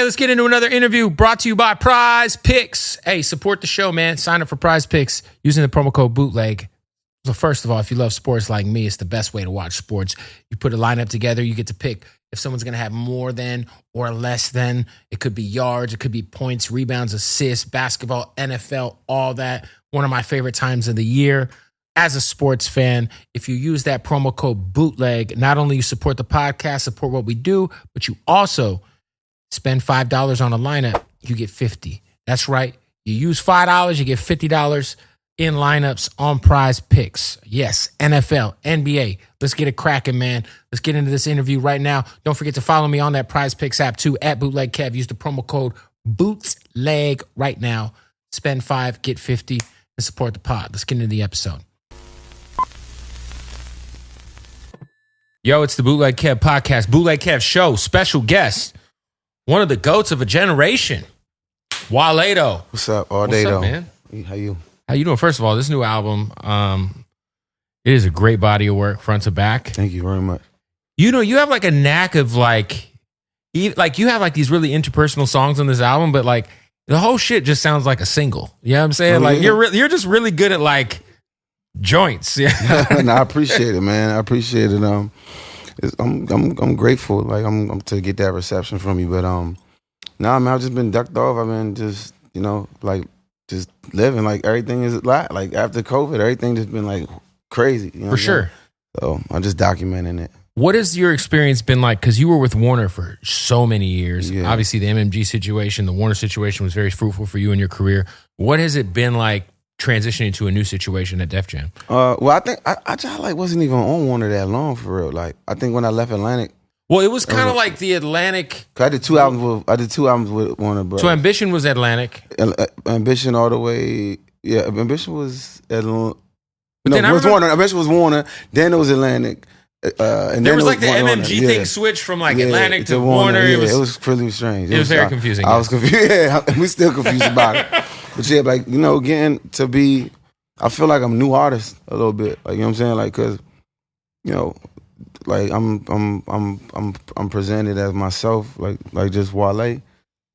Hey, let's get into another interview brought to you by PrizePicks. Hey, support the show, man. Sign up for PrizePicks using the promo code Bootleg. So first of all, if you love sports like me, it's the best way to watch sports. You put a lineup together, you get to pick if someone's going to have more than or less than. It could be yards, it could be points, rebounds, assists, basketball, NFL, all that. One of my favorite times of the year. As a sports fan, if you use that promo code Bootleg, not only you support the podcast, support what we do, but you also spend $5 on a lineup, you get $50. That's right. You use $5, you get $50 in lineups on PrizePicks. Yes, NFL, NBA. Let's get it cracking, man. Let's get into this interview right now. Don't forget to follow me on that PrizePicks app too, at Bootleg Kev. Use the promo code Bootleg right now. Spend $5, get $50, and support the pod. Let's get into the episode. Yo, it's the Bootleg Kev podcast, Bootleg Kev show. Special guest, one of the GOATs of a generation, Wale. What's up? All day, What's up, though. man? How you? How you doing? First of all, this new album, it is a great body of work, front to back. Thank you very much. You know, you have like a knack of you have like these really interpersonal songs on this album, but like the whole shit just sounds like a single. You know what I'm saying? Oh, like yeah. you're just really good at like joints. Yeah. No, I appreciate it, man. I appreciate it. I'm grateful, like I'm to get that reception from you. But nah, man, I've just been ducked off. I've been just just living like everything is like after COVID, everything just been like crazy. You know For sure. So I'm just documenting it. What has your experience been like? Because you were with Warner for so many years. Yeah. Obviously, the MMG situation, the Warner situation was very fruitful for you in your career. What has it been like transitioning to a new situation at Def Jam? Well, I think I just like wasn't even on Warner that long for real. Like I think when I left Atlantic, Well, it was kind of like the Atlantic. I did two albums with Warner Bros. So Ambition was Atlantic. Ambition all the way. Yeah, Ambition was Warner. Ambition was Warner. Then it was Atlantic. And There then was it like the Warner. MMG thing switched from like Yeah, Atlantic to Warner. Yeah, It was pretty strange. it was very confusing. I was confused. Yeah, we still confused about it. But yeah, like getting to be, I feel like I'm a new artist a little bit. Like you know what I'm saying, like because like I'm presented as myself, like just Wale,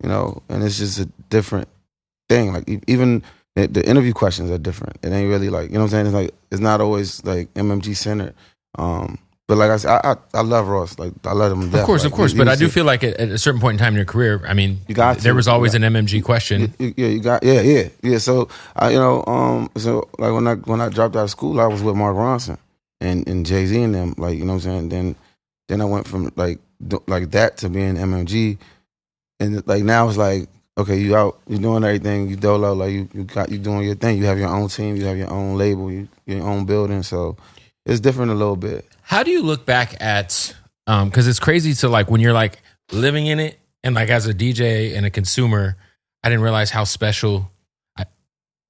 and it's just a different thing. Like even the interview questions are different. It ain't really like, you know what I'm saying? It's like it's not always like MMG centered. But like I said, I love Ross. Like I love him to death. Of course. But I do feel like at a certain point in time in your career, I mean, there was always an MMG question. Yeah. So so like when I dropped out of school, I was with Mark Ronson and Jay-Z and them. Like you know what I'm saying. Then I went from like that to being MMG, and like now it's like, okay, you out, you doing everything, you dolo, like you doing your thing. You have your own team, you have your own label, your own building. So it's different a little bit. How do you look back at, because it's crazy to like when you're like living in it and like as a DJ and a consumer, I didn't realize how special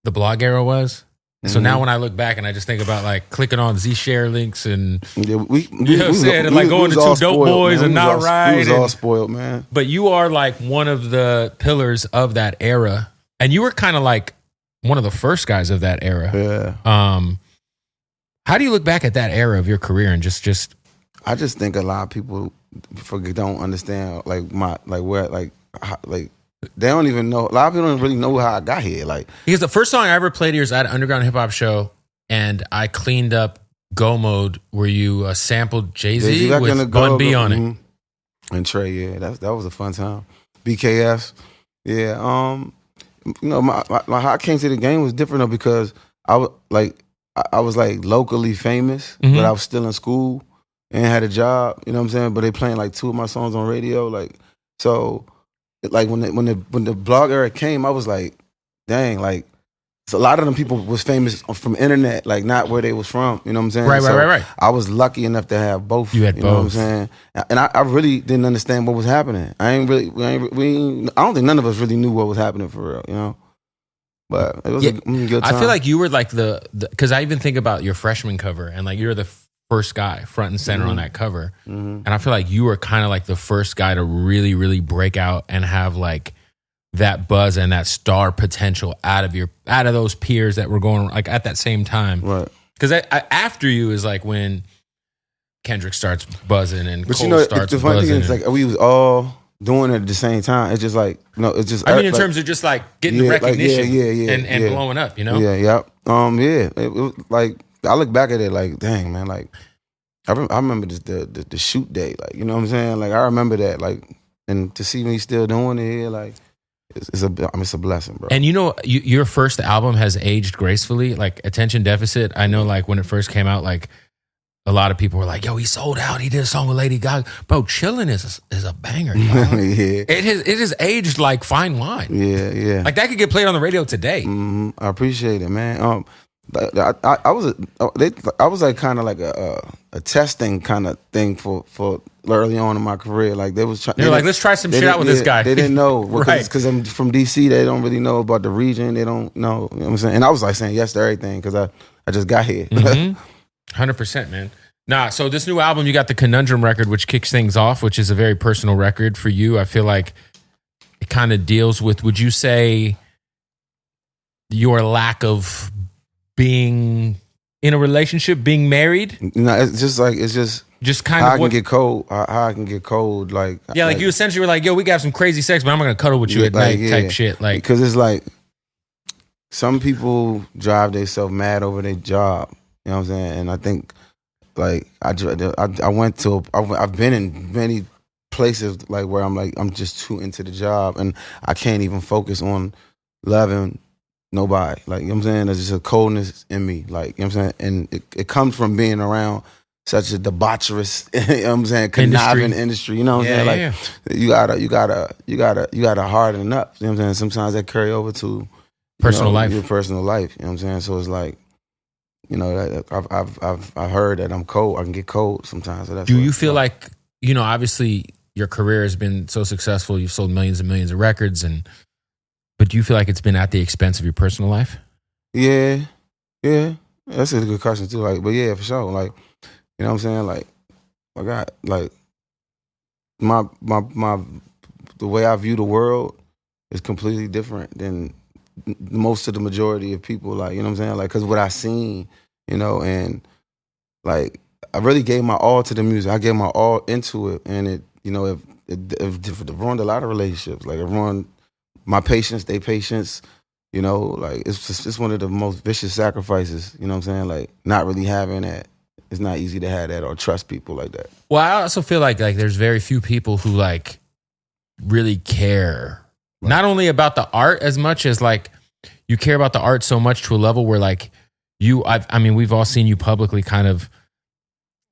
the blog era was. Mm-hmm. So now when I look back and I just think about like clicking on Z-Share links and you know what I'm saying, and like going to Two Dope Boys and Not Right. We was all spoiled, man. But you are like one of the pillars of that era. And you were kind of like one of the first guys of that era. Yeah. How do you look back at that era of your career and just? I just think a lot of people don't understand they don't even know. A lot of people don't really know how I got here. Like because the first song I ever played here is at an underground hip hop show, and I cleaned up Go Mode where you sampled Jay-Z with Bun B on it. And Trey, yeah, that was a fun time. BKS, yeah. How I came to the game was different though because I was like locally famous, but I was still in school and had a job. You know what I'm saying? But they playing like two of my songs on radio, like so. Like when the blog era came, I was like, dang, like so a lot of them people was famous from internet, like not where they was from. You know what I'm saying? Right. I was lucky enough to have both. You had both. Know what I'm saying? And I really didn't understand what was happening. I don't think none of us really knew what was happening for real. You know. But it was a good time. I feel like you were like the because I even think about your freshman cover and like you're the first guy front and center on that cover. And I feel like you were kind of like the first guy to really, really break out and have like that buzz and that star potential out of those peers that were going like at that same time. Right. Because after you is like when Kendrick starts buzzing and but Cole starts the funny buzzing. thing is like we was all doing it at the same time. It's just like, it's just. I mean, in terms of just like getting the recognition, and blowing up, Yeah, yeah. It was like I look back at it like, dang man, like I remember the shoot day, like you know what I'm saying, like I remember that, like, and to see me still doing it here, like it's a blessing, bro. And your first album has aged gracefully, like Attention Deficit. I know, like when it first came out, like. A lot of people were like, "Yo, he sold out. He did a song with Lady Gaga, bro. Chillin' is a banger. Yeah, it has aged like fine wine. Yeah. Like that could get played on the radio today. I appreciate it, man. I was like kind of like a testing kind of thing for early on in my career. Like let's try some shit out with this guy. They didn't know Right. because I'm from DC. They don't really know about the region. They don't know. You know what I'm saying? And I was like saying yes to everything because I just got here. 100%, man. Nah, so this new album, you got the Conundrum record, which kicks things off, which is a very personal record for you. I feel like it kind of deals with, would you say, your lack of being in a relationship, being married? No, it's just kind of how I can get cold. How I can get cold, like like you essentially were like, yo, we got some crazy sex, but I'm not gonna cuddle with you at night, type shit. Like, because it's like some people drive themselves mad over their job. You know what I'm saying? And I think, like, I've been in many places like where I'm just too into the job and I can't even focus on loving nobody. Like, you know what I'm saying? There's just a coldness in me. Like, you know what I'm saying? And it comes from being around such a debaucherous, you know what I'm saying, conniving industry. You know what I'm saying? Like, you gotta harden up. You know what I'm saying? Sometimes that carry over to personal life. Your personal life. You know what I'm saying? So it's like, I've heard that I'm cold. I can get cold sometimes. So do you feel like, obviously your career has been so successful. You've sold millions and millions of records, but do you feel like it's been at the expense of your personal life? Yeah. That's a good question too. Like, but yeah, for sure. Like, you know what I'm saying? Like, I got like my the way I view the world is completely different than most of the majority of people. Like, you know what I'm saying? Like, because what I seen, and like I really gave my all to the music. I gave my all into it, and it ruined a lot of relationships. Like, it ruined my patience, their patience. Like it's one of the most vicious sacrifices. You know what I'm saying? Like, not really having that. It's not easy to have that or trust people like that. Well, I also feel like there's very few people who like really care. Right. Not only about the art as much as like you care about the art so much to a level where like we've all seen you publicly kind of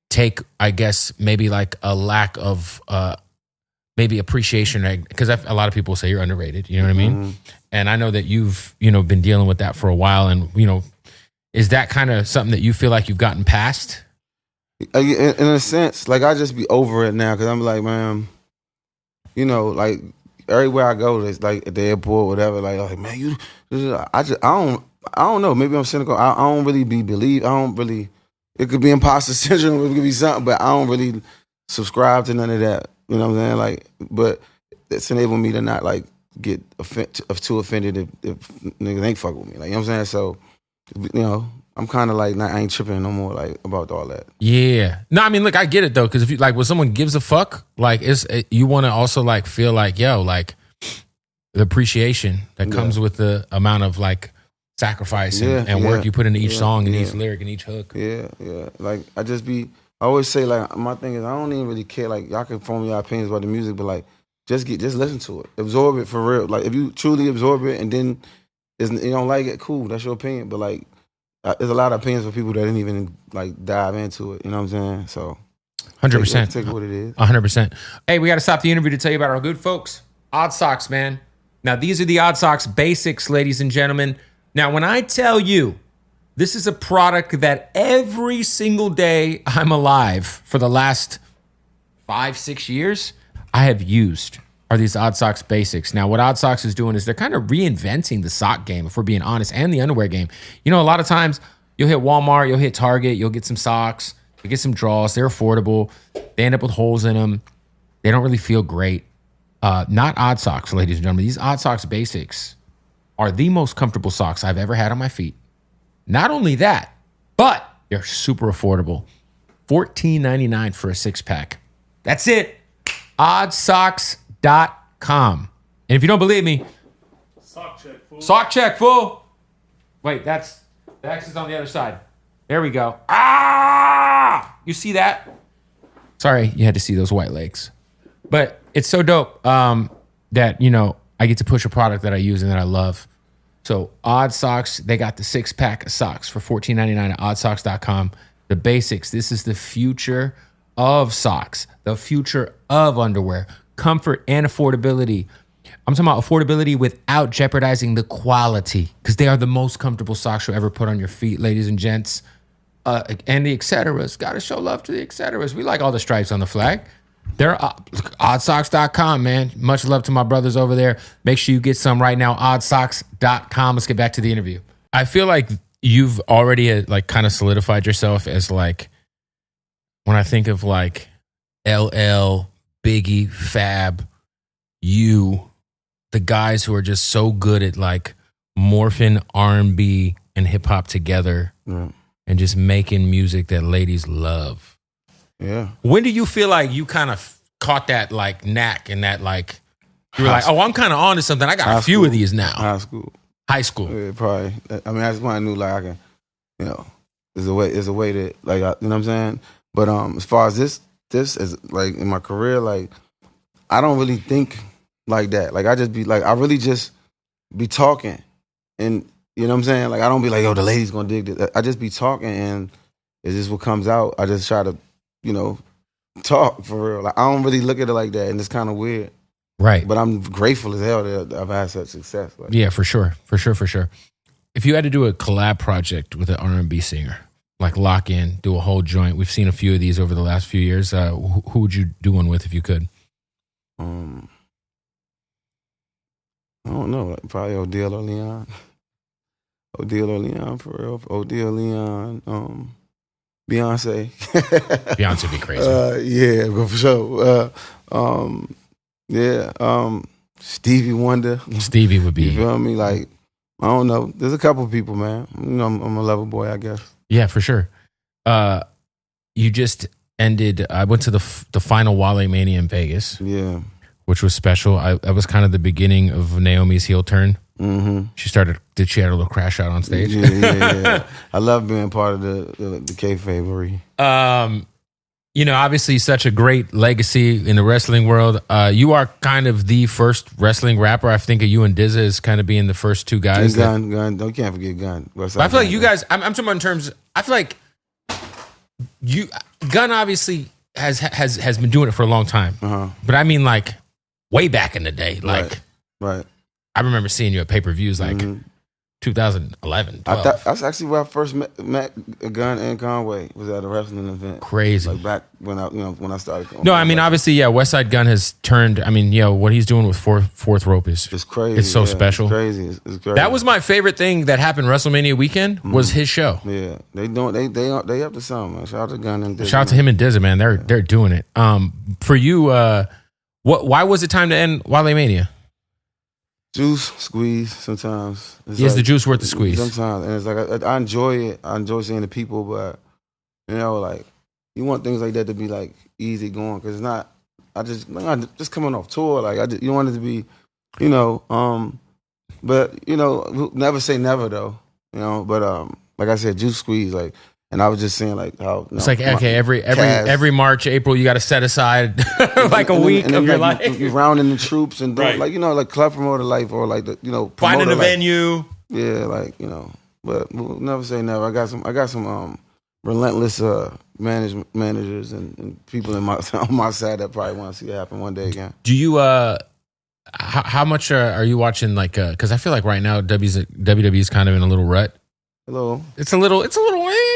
take, I guess, maybe like a lack of maybe appreciation, right? Because a lot of people say you're underrated. You know what I mean? Mm-hmm. And I know that you've been dealing with that for a while, and is that kind of something that you feel like you've gotten past? In a sense, like I just be over it now because I'm like, man, like. Everywhere I go, it's like at the airport, whatever. Like man, I don't know. Maybe I'm cynical. I don't really believe. I don't really. It could be imposter syndrome. It could be something, but I don't really subscribe to none of that. You know what I'm saying? Like, but it's enabled me to not like get too offended if niggas ain't fuck with me. Like, you know what I'm saying? So, I'm kind of like, I ain't tripping no more like about all that. Yeah. No, I mean, look, I get it though, because if you like when someone gives a fuck, like you want to also like feel like, yo, like the appreciation that comes with the amount of like sacrifice and work you put into each song and each lyric and each hook. Yeah. Like I always say like my thing is I don't even really care. Like y'all can form your opinions about the music, but like just listen to it, absorb it for real. Like if you truly absorb it and then you don't like it, cool, that's your opinion. But like. There's a lot of opinions for people that didn't even like dive into it. You know what I'm saying? So, 100%. Take what it is. 100%. Hey, we got to stop the interview to tell you about our good folks, ODDSOX, man. Now, these are the ODDSOX basics, ladies and gentlemen. Now, when I tell you this is a product that every single day I'm alive for the last 5-6 years, I have used. Are these ODDSOX basics. Now, what ODDSOX is doing is they're kind of reinventing the sock game, if we're being honest, and the underwear game. A lot of times you'll hit Walmart, you'll hit Target, you'll get some socks, you'll get some draws. They're affordable. They end up with holes in them. They don't really feel great. Not ODDSOX, ladies and gentlemen. These ODDSOX basics are the most comfortable socks I've ever had on my feet. Not only that, but they're super affordable. $14.99 for a 6-pack. That's it. ODDSOX.com. And if you don't believe me, sock check, fool. Wait, the X is on the other side. There we go. Ah! You see that? Sorry, you had to see those white legs. But it's so dope that, I get to push a product that I use and that I love. So ODDSOX, they got the 6-pack of socks for $14.99 at ODDSOX.com. The basics. This is the future of socks, the future of underwear, comfort and affordability. I'm talking about affordability without jeopardizing the quality, because they are the most comfortable socks you'll ever put on your feet, ladies and gents. And the et ceteras. Got to show love to the et ceteras. We like all the stripes on the flag. They're ODDSOX.com, man. Much love to my brothers over there. Make sure you get some right now. ODDSOX.com. Let's get back to the interview. I feel like you've already kind of solidified yourself as when I think of LL, Biggie, Fab, you, the guys who are just so good at morphing R&B and hip hop together and just making music that ladies love. Yeah. When do you feel like you kind of caught that knack and that you were like, oh, I'm kind of on to something. I got a few of these now. High school. Yeah, probably. I mean, that's when I knew I can, there's a way to you know what I'm saying? But as far as this is in my career, I don't really think like that. I just be I really just be talking, and you know what I'm saying? I don't be like, yo, the lady's gonna dig this. I just be talking, and it's just what comes out. I just try to, talk for real. I don't really look at it like that, and it's kind of weird. Right. But I'm grateful as hell that I've had such success. Yeah, for sure. If you had to do a collab project with an R&B singer, lock in, do a whole joint. We've seen a few of these over the last few years. Who would you do one with if you could? I don't know. Probably Odell or Leon. Odell or Leon, for real. Odell, Leon, Beyonce. Beyonce would be crazy. Yeah, for sure. Stevie Wonder. Stevie would be. You feel me? I don't know. There's a couple people, man. I'm a lover boy, I guess. Yeah, for sure. You just ended. I went to the final WaleMania in Vegas. Yeah, which was special. That was kind of the beginning of Naomi's heel turn. Mm-hmm. She had a little crash out on stage. Yeah. I love being part of the kayfabery. Obviously such a great legacy in the wrestling world. You are kind of the first wrestling rapper. I think of you and DZA as kind of being the first two guys. Gun. You can't forget Gun. I feel like you guys, I'm talking about in terms, I feel like Gun obviously has been doing it for a long time. Uh-huh. But I mean way back in the day. Right. I remember seeing you at pay-per-views 2011, 12. That's actually where I first met Gun and Conway, was at a wrestling event. Crazy. Back when I started. No, I mean, obviously, yeah, West Side Gun has turned, what he's doing with fourth rope is just crazy. It's so special. It's crazy. It's crazy. That was my favorite thing that happened WrestleMania weekend was his show. Yeah. They up to something, man. Shout out to Gun and DZA. Shout out to him and DZA, man. They're doing it. For you, why was it time to end WaleMania? Juice, squeeze sometimes. Is the juice worth the squeeze? Sometimes. And it's I enjoy it. I enjoy seeing the people, but, you want things like that to be, easy going, because it's not, I just coming off tour, you want it to be, but, never say never, though, but, like I said, juice, squeeze, and I was just saying how it's every March, April, you got to set aside a week of your life. You rounding the troops and right. Club promoter life, or finding a venue. Yeah, but we'll never say never. I got some relentless managers and people on my side that probably want to see it happen one day again. Do you how much are you watching? Because I feel like right now WWE is kind of in a little rut. Hello. It's a little.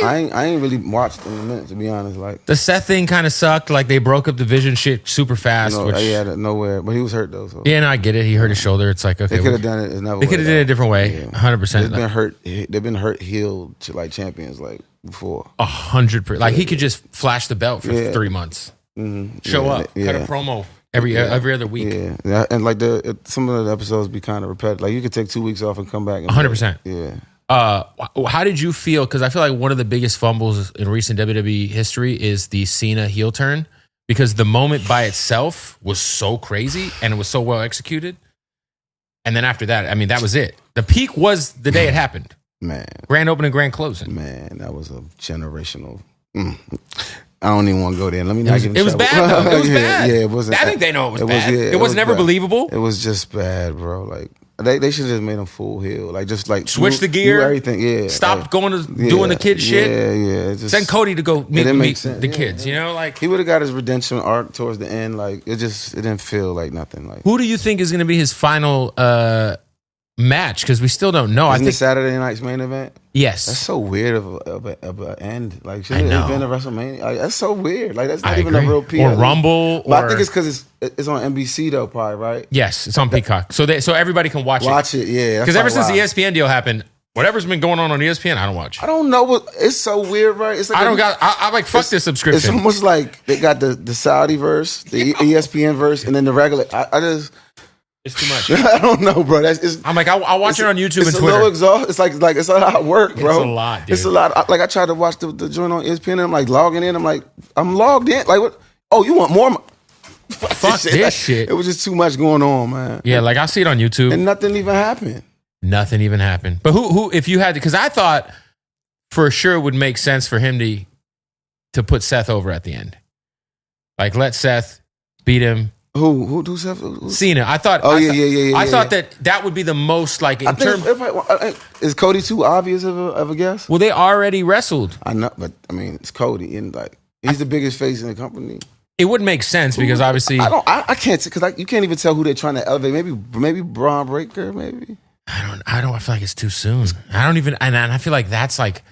I ain't really watched in a minute, to be honest. The Seth thing kind of sucked. They broke up the Vision shit super fast. Nowhere. But he was hurt though. So. Yeah, no, I get it. He hurt his shoulder. It's okay. They could have done it another way. They could have did it a different way. 100%. They've been hurt, healed to champions before. 100%. He could just flash the belt for 3 months. Mm-hmm. Show up, cut a promo every other week. Yeah, and some of the episodes be kind of repetitive. You could take 2 weeks off and come back. 100%. Yeah. How did you feel? Because I feel like one of the biggest fumbles in recent WWE history is the Cena heel turn, because the moment by itself was so crazy and it was so well executed. And then after that, I mean, that was it. The peak was the day it happened. Man. Grand opening, grand closing. Man, that was a generational. I don't even want to go there. Let me not get in It was trouble. bad, though. It was bad. Yeah, it wasn't. I think they know it was bad. Yeah, it was never bad. believable. It was just bad, bro. Like, they should have just made him full heel. Like, just like switch the gear. do everything. Yeah. Stop like, going to doing the kid shit. Yeah. Send Cody to go meet the kids. You know, like he would have got his redemption arc towards the end. Like it didn't feel like nothing. Like who do you think is going to be his final match? Because we still don't know. Isn't I think it Saturday night's main event. Yes, that's so weird of an end. Like shouldn't it have been a WrestleMania? Like, that's so weird. Like that's not even a real PR. Or Rumble. But I think it's because it's on NBC though, probably right. Yes, it's on Peacock, so everybody can watch it. Watch it, yeah. Because ever since the ESPN deal happened, whatever's been going on ESPN, I don't watch. I don't know what it's so weird, right? It's like I'm like fuck this subscription. It's almost like they got the Saudi verse, the ESPN verse, and then the regular. I just. It's too much. I don't know, bro. I'm like, I'll watch it on YouTube and Twitter. It's a little exhaust. It's like it's a lot of work, bro. It's a lot, dude. It's a lot. Like I tried to watch the joint on ESPN, and I'm like logging in. I'm like, I'm logged in. Like what? Oh, you want more? Fuck this shit. It was just too much going on, man. Yeah, like I see it on YouTube, and nothing even happened. Nothing even happened. But who? If you had to, because I thought for sure it would make sense for him to put Seth over at the end, like let Seth beat him. Who do Seth? Cena. I thought. Oh yeah. I thought that would be the most like in terms. Is Cody too obvious of a guess? Well, they already wrestled. I know, but I mean, it's Cody, and like he's the biggest face in the company. It wouldn't make sense because obviously I can't because you can't even tell who they're trying to elevate. Maybe Braun Breaker. Maybe I don't. I feel like it's too soon. I don't even. And I feel like that's like.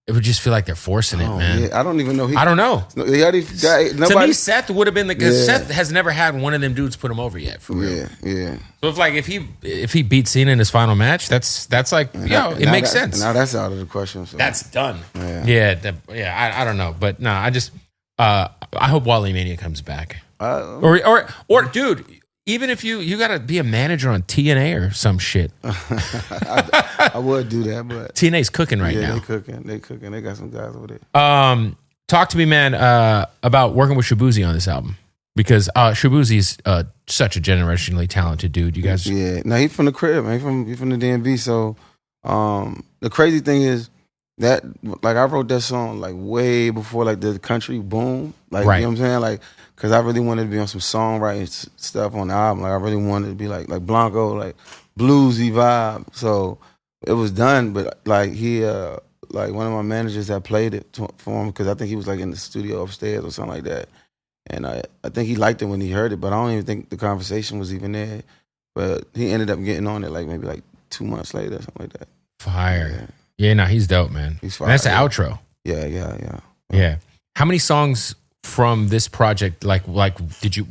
It would just feel like they're forcing it, man. Yeah, I don't even know. I don't know. Nobody, to me, Seth would have been because Seth has never had one of them dudes put him over yet. For real. Yeah. So if he beats Cena in his final match, that's like it makes sense. Now that's out of the question. So. That's done. Yeah. I don't know, but no, I just I hope WaleMania comes back. Or dude. Even if you got to be a manager on TNA or some shit. I would do that, but TNA's cooking right now. They cooking. They got some guys over there. Talk to me, man, about working with Shabuzi on this album. Because Shabuzi's such a generationally talented dude. You guys... Yeah. No, he's from the crib, man. He from the DMV. So the crazy thing is that, like, I wrote that song, like, way before, like, the country boom. Like, right. You know what I'm saying? Like, because I really wanted to be on some songwriting stuff on the album. Like I really wanted to be like Blanco, like bluesy vibe. So it was done, but like he, like one of my managers that played it for him because I think he was like in the studio upstairs or something like that. And I think he liked it when he heard it, but I don't even think the conversation was even there. But he ended up getting on it like maybe like 2 months later, something like that. Fire. Yeah, no, he's dope, man. He's fire. And that's the outro. Yeah. How many songs from this project, like were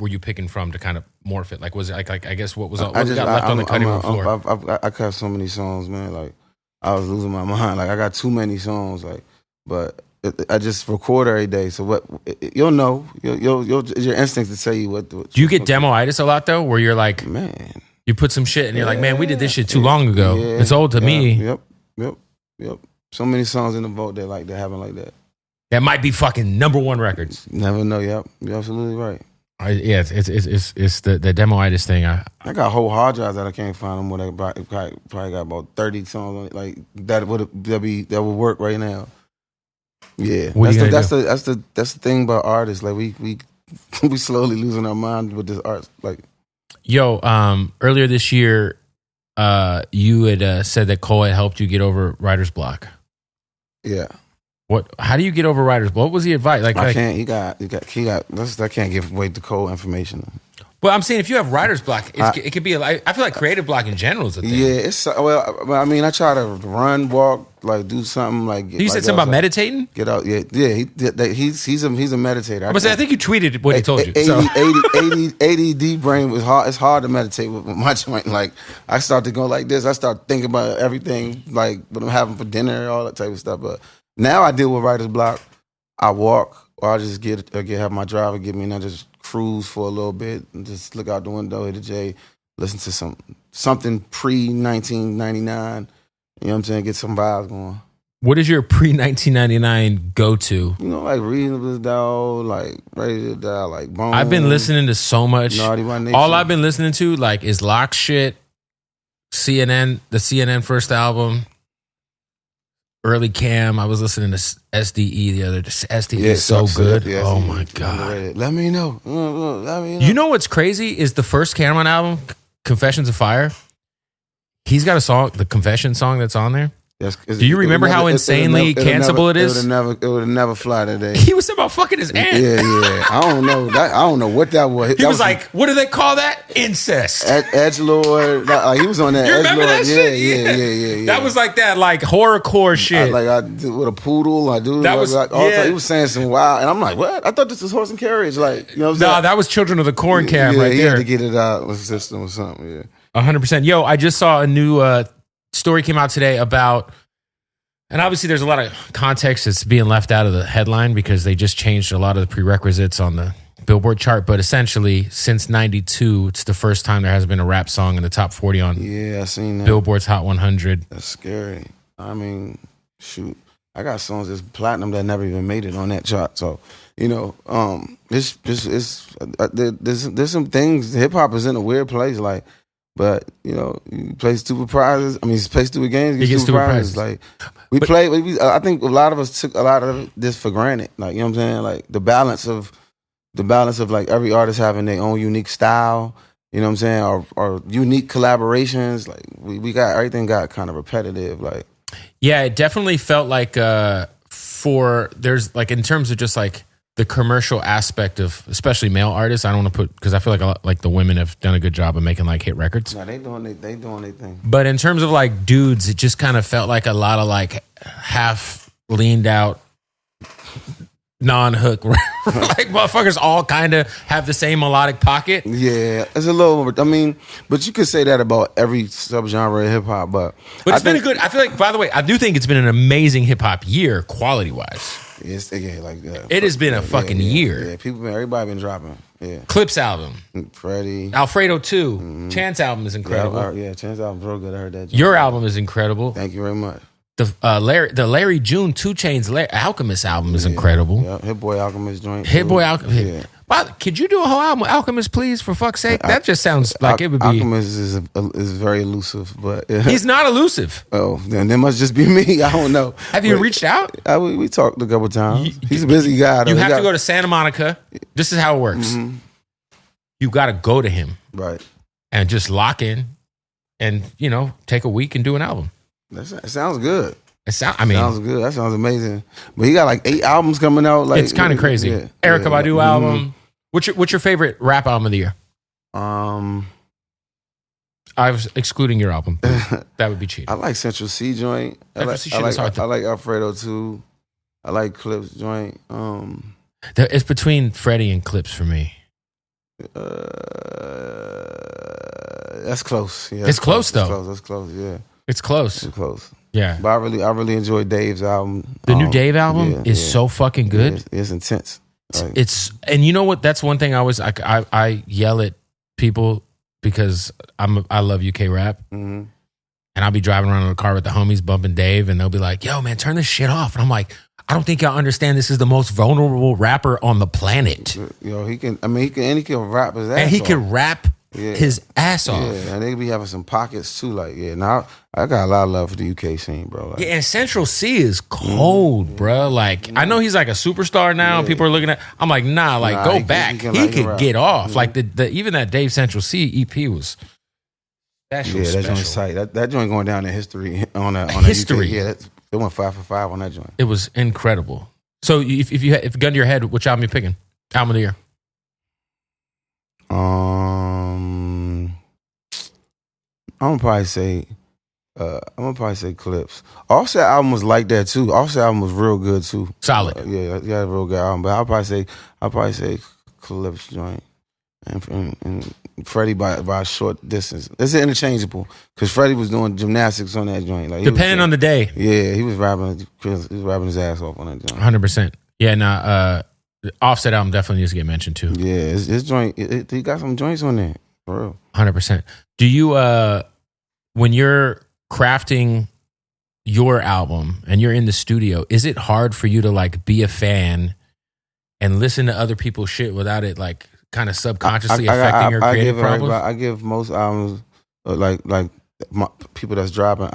you picking from to kind of morph it? Like, was it like I guess what got left on the cutting room floor? I cut so many songs, man. Like I was losing my mind. Like I got too many songs. Like, but I just record every day. So what you'll know, your instincts to tell you what. Do you get demo-itis a lot though, where you're like, man, you put some shit and you're like, man, we did this shit too long ago. It's old to me. Yep. So many songs in the vault that happen like that. That might be fucking number 1 records. Never know. Yep, you're absolutely right. It's the demo-itis thing. I got whole hard drives that I can't find them. Where probably got about 30 songs on it, like that would work right now. Yeah, that's the thing about artists. Like we slowly losing our mind with this art. Like, earlier this year, you had said that Cole had helped you get over writer's block. Yeah. How do you get over writer's block? What was the advice? I can't. He got. I can't give away the Cole information. Well, I'm saying if you have writer's block, it could be. I feel like creative block in general is a thing. Yeah, I mean, I try to run, walk, like do something like. You said something about meditating. Get out, yeah. He's a meditator. I think you tweeted what he told you. ADD brain was hard. It's hard to meditate with my joint. Like I start to go like this. I start thinking about everything, like what I'm having for dinner, all that type of stuff. But now I deal with writer's block. I walk, or I just have my driver get me and I just cruise for a little bit and just look out the window, hit a J, listen to something pre-1999. You know what I'm saying? Get some vibes going. What is your pre-1999 go-to? You know, like Reasonable Doubt, like Ready to Die, like Bone. I've been listening to so much. Naughty by Nature. All I've been listening to like is Lock Shit, CNN, the CNN first album, Early Cam. I was listening to SDE the other day. SDE is so good. Yeah, oh my God. Let me know. Let me know. You know what's crazy is the first Camron album, Confessions of Fire. He's got a song, the Confession song that's on there. Do you remember how insanely cancelable it is? It would have never fly today. He was about fucking his aunt. Yeah. I don't know what that was. He was like, what do they call that? Incest. Edgelord. He was on that. You remember that shit? Yeah. That was like that, like horrorcore shit. I did with a poodle. He was saying some wild, and I'm like, what? I thought this was Horse and Carriage. Like, you know what I'm saying? Nah, that was Children of the Corn Cam right there. He had to get it out of the system or something. Yeah. 100%. Yo, I just saw a new story came out today about, and obviously there's a lot of context that's being left out of the headline because they just changed a lot of the prerequisites on the Billboard chart. But essentially, since '92, it's the first time there hasn't been a rap song in the top 40 on I seen that. Billboard's Hot 100. That's scary. I mean, shoot, I got songs that's platinum that never even made it on that chart. So, you know, there's some things. Hip hop is in a weird place, like. But you know, you play stupid prizes. I mean, you play stupid games. You get stupid prizes. Like I think a lot of us took a lot of this for granted. Like, you know what I'm saying? Like the balance of like every artist having their own unique style. You know what I'm saying? Or unique collaborations. Like we got everything got kind of repetitive. Like, yeah, it definitely felt like there's like in terms of just like the commercial aspect of especially male artists. I don't want to put because I feel like the women have done a good job of making like hit records. No, they doing their thing. But in terms of like dudes, it just kind of felt like a lot of like half leaned out non-hook like motherfuckers all kind of have the same melodic pocket. Yeah, it's a little. I mean, but you could say that about every subgenre of hip hop. But it's been a good. I feel like, by the way, I do think it's been an amazing hip hop year, quality wise. It has been a fucking year. Yeah, everybody been dropping. Yeah, Clips album, Freddie, Alfredo 2, Chance album is incredible. Yeah, Chance album's real good. I heard that. Your album is incredible. Thank you very much. The Larry June 2 Chainz Alchemist album is incredible. Yeah, Hit Boy Alchemist joint. Hit Boy Alchemist. Yeah. Could you do a whole album, Alchemist, please, for fuck's sake? That just sounds like it would be. Alchemist is very elusive, but he's not elusive. Oh, then that must just be me. I don't know. Have you reached out? We talked a couple times. He's a busy guy. You have to go to Santa Monica. This is how it works. Mm-hmm. You got to go to him, right, and just lock in, and take a week and do an album. That sounds good. Sounds good. That sounds amazing. But he got like 8 albums coming out. Like it's kind of crazy. Erykah Badu album. What's your favorite rap album of the year? I was excluding your album. That would be cheating. I like Central C joint. I like Alfredo 2. I like Clips joint. It's between Freddie and Clips for me. That's close. Yeah, it's close though. That's close. Yeah, it's close. It's close. Yeah, but I really enjoyed Dave's album. The new Dave album is so fucking good. Yeah, it's intense. Like, and you know what? That's one thing I yell at people because I love UK rap, and I'll be driving around in the car with the homies bumping Dave, and they'll be like, "Yo, man, turn this shit off," and I'm like, I don't think y'all understand. This is the most vulnerable rapper on the planet. He can rap his ass off. And he can rap his ass off. Yeah, and they be having some pockets too. Like, now I got a lot of love for the UK scene, bro. Like, and Central C is cold, bro. Like, I know he's like a superstar now. And people are looking at. I'm like, go back. He could get off. Like even that Dave Central C EP was. That joint's tight. That joint going down in history on history. UK. It went 5 for 5 on that joint. It was incredible. So if gun to your head, which album you picking? Album of the year. I'm gonna probably say Clips. Offset album was like that too. Offset album was real good too. Solid. Yeah, a real good album. But I'll probably say Clips joint. And Freddie by a short distance. It's interchangeable because Freddie was doing gymnastics on that joint. Like, depending on the day. Yeah, he was rapping his ass off on that joint. 100%. Yeah, Offset album definitely needs to get mentioned too. Yeah, his joint. He got some joints on there for real. 100%. Do you when you're crafting your album and you're in the studio, is it hard for you to like be a fan and listen to other people's shit without it like kind of subconsciously affecting your creative problems? I give most albums like people that's dropping.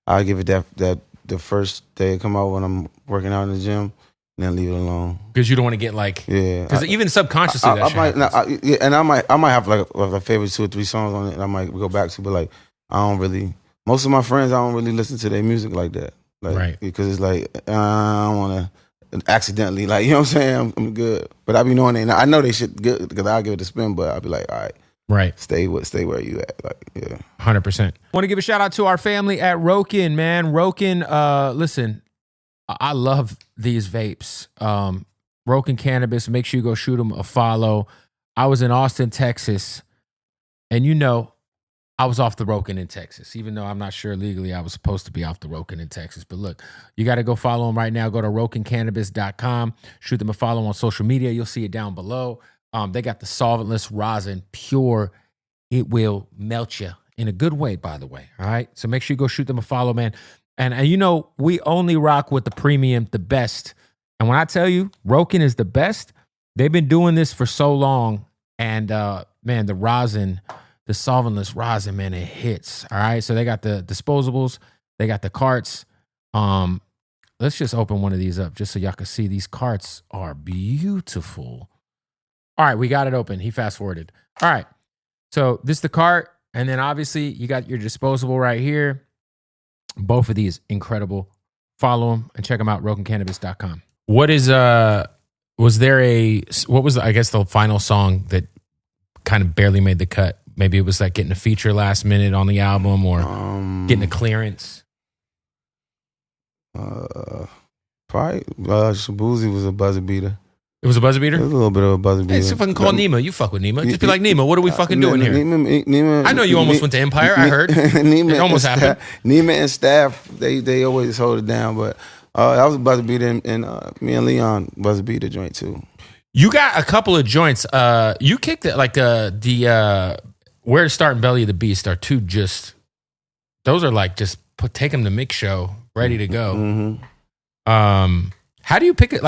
I give it that the first day it come out when I'm working out in the gym, and then leave it alone. Because you don't want to get like because even subconsciously I might have like a favorite 2 or 3 songs on it, and I might go back to, but like I don't really. Most of my friends, I don't really listen to their music like that, like right? Because it's like I don't want to accidentally, like, you know what I'm saying. I'm good, but I be knowing they. I know they shit good because I'll give it a spin, but I'll be like, all right. Right. Stay where you at. Like, yeah. 100%. Want to give a shout out to our family at Rokin, man. Rokin, listen, I love these vapes. Rokin Cannabis, make sure you go shoot them a follow. I was in Austin, Texas, and I was off the Rokin in Texas, even though I'm not sure legally I was supposed to be off the Rokin in Texas. But look, you got to go follow them right now. Go to rokincannabis.com. Shoot them a follow on social media. You'll see it down below. They got the solventless rosin, pure. It will melt you in a good way, by the way. All right. So make sure you go shoot them a follow, man. And we only rock with the premium, the best. And when I tell you, Rokin is the best, they've been doing this for so long. And man, the rosin, the solventless rosin, man, it hits. All right. So they got the disposables, they got the carts. Let's just open one of these up just so y'all can see. These carts are beautiful. All right, we got it open. He fast forwarded. All right, so this is the cart, and then obviously you got your disposable right here. Both of these incredible. Follow them and check them out. RokinCannabis.com. What was I guess the final song that kind of barely made the cut? Maybe it was like getting a feature last minute on the album or getting a clearance. Probably Shabuzi was a buzzer beater. It was a buzzer beater? It was a little bit of a buzzer beater. Hey, so fucking call Nima. You fuck with Nima. Just be like, Nima, what are we fucking doing here? Nima, I know you almost went to Empire. I heard. It almost happened. Nima and staff, they always hold it down. But that was a buzzer beater, and me and Leon buzzer beater joint too. You got a couple of joints. You kicked it like the Where to Start and Belly of the Beast are two just, those are like just take them to mix show, ready to go. Mm-hmm. How do you pick it?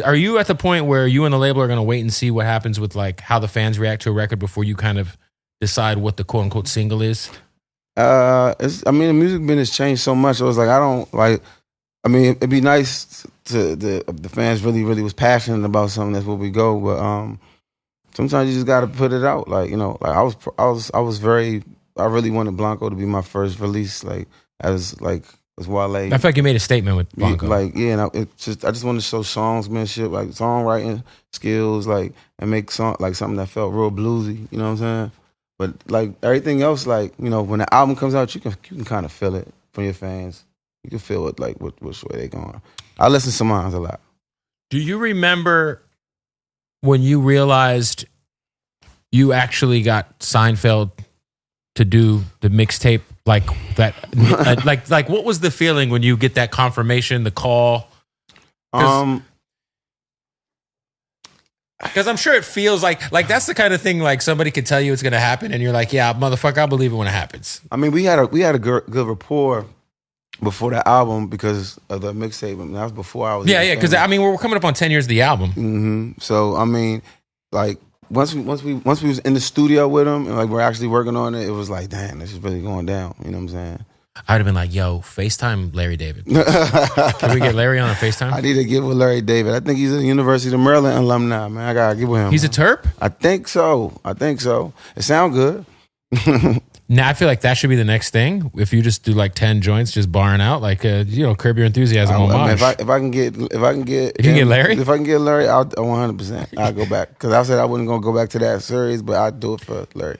Are you at the point where you and the label are going to wait and see what happens with like how the fans react to a record before you kind of decide what the quote unquote single is? The music business changed so much. I was like, it'd be nice to the fans really was passionate about something. That's where we go. But sometimes you just got to put it out. Like, I really wanted Blanco to be my first release. As Wale. I feel like you made a statement with Blanco. I just wanted to show songmanship, like songwriting skills, like, and make something that felt real bluesy. You know what I'm saying? But like everything else, like, when the album comes out, you can kind of feel it from your fans. You can feel it, like which way they going. I listen to mine a lot. Do you remember when you realized you actually got Seinfeld to do the mixtape? Like that, like what was the feeling when you get that confirmation, the call? Because I'm sure it feels like that's the kind of thing like somebody could tell you it's going to happen, and you're like, yeah, motherfucker, I'll believe it when it happens. I mean, we had a good rapport before the album because of the mixtape. That was before I was. Yeah. Because we're coming up on 10 years of the album. Mm-hmm. So I mean, like. Once we was in the studio with him and like we're actually working on it, it was like, damn, this is really going down. You know what I'm saying? I'd have been like, yo, FaceTime Larry David. Can we get Larry on a FaceTime? I need to get with Larry David. I think he's a University of Maryland alumni, man. I gotta get with him. He's a Terp? I think so. It sounds good. Now I feel like that should be the next thing. If you just do like 10 joints, just barring out, like Curb Your Enthusiasm homage. If I can get Larry, if I can get Larry, I'll 100%. I'll go back because I said I wasn't gonna go back to that series, but I'd do it for Larry.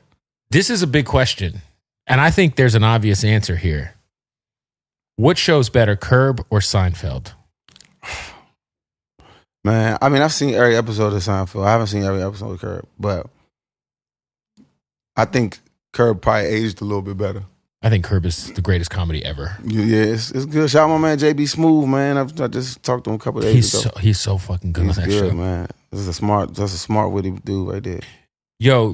This is a big question, and I think there's an obvious answer here. What show's better, Curb or Seinfeld? Man, I mean, I've seen every episode of Seinfeld. I haven't seen every episode of Curb, but I think Curb probably aged a little bit better. I think Curb is the greatest comedy ever. Yeah, it's good. Shout out my man JB Smooth, man. I just talked to him a couple of days ago. He's so fucking good on that show, man. That's a smart witty dude right there. Yo,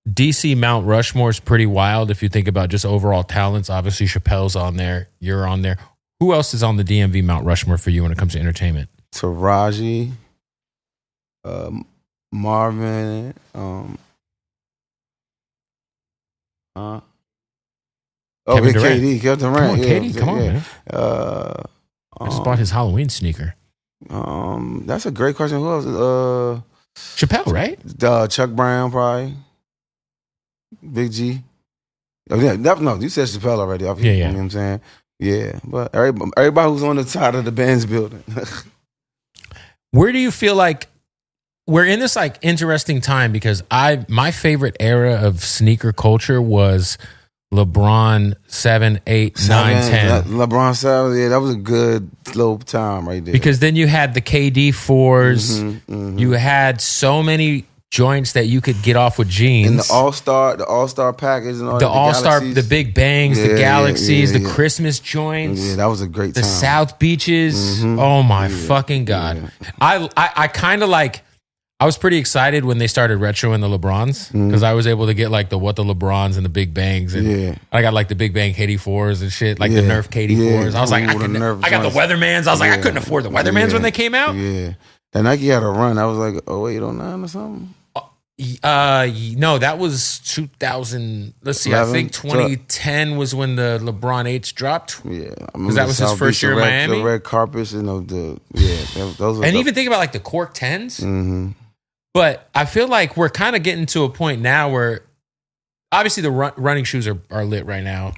DC Mount Rushmore is pretty wild if you think about just overall talents. Obviously, Chappelle's on there. You're on there. Who else is on the DMV Mount Rushmore for you when it comes to entertainment? Taraji, Marvin, Kevin Durant. KD, Kevin Durant. Come on, yeah, KD, come on, yeah. man. I just bought his Halloween sneaker. That's a great question. Who else? Chappelle, right? Chuck Brown, probably. Big G. Oh, yeah, no, you said Chappelle already. Yeah. You know what I'm saying? Yeah, but everybody who's on the side of the Benz building. Where do you feel like we're in this like interesting time? Because my favorite era of sneaker culture was LeBron 7, 8, 9, 10. LeBron 7, yeah, that was a good slow time right there. Because then you had the KD 4s. You had so many joints that you could get off with jeans. And the All-Star package and all the that. All-Star, the Big Bangs, the Galaxies, the yeah. Christmas joints. Yeah, that was a great time. The South Beaches. Oh my fucking God. Yeah. I kind of like, I was pretty excited when they started retroing the LeBrons because I was able to get like the LeBrons and the Big Bangs. And I got like the Big Bang KD4s and shit, like the Nerf KD4s. I was like, I got the Weathermans. I was like, I couldn't afford the Weathermans when they came out. Yeah. And Nike had a run. I was like, 0809 or something? No, that was 2000. Let's see. 11, I think 2010 was when the LeBron 8s dropped. Yeah, because that was his first year in Miami. The red carpets, those. And even think about like the Cork 10s. But I feel like we're kind of getting to a point now where obviously the running shoes are lit right now,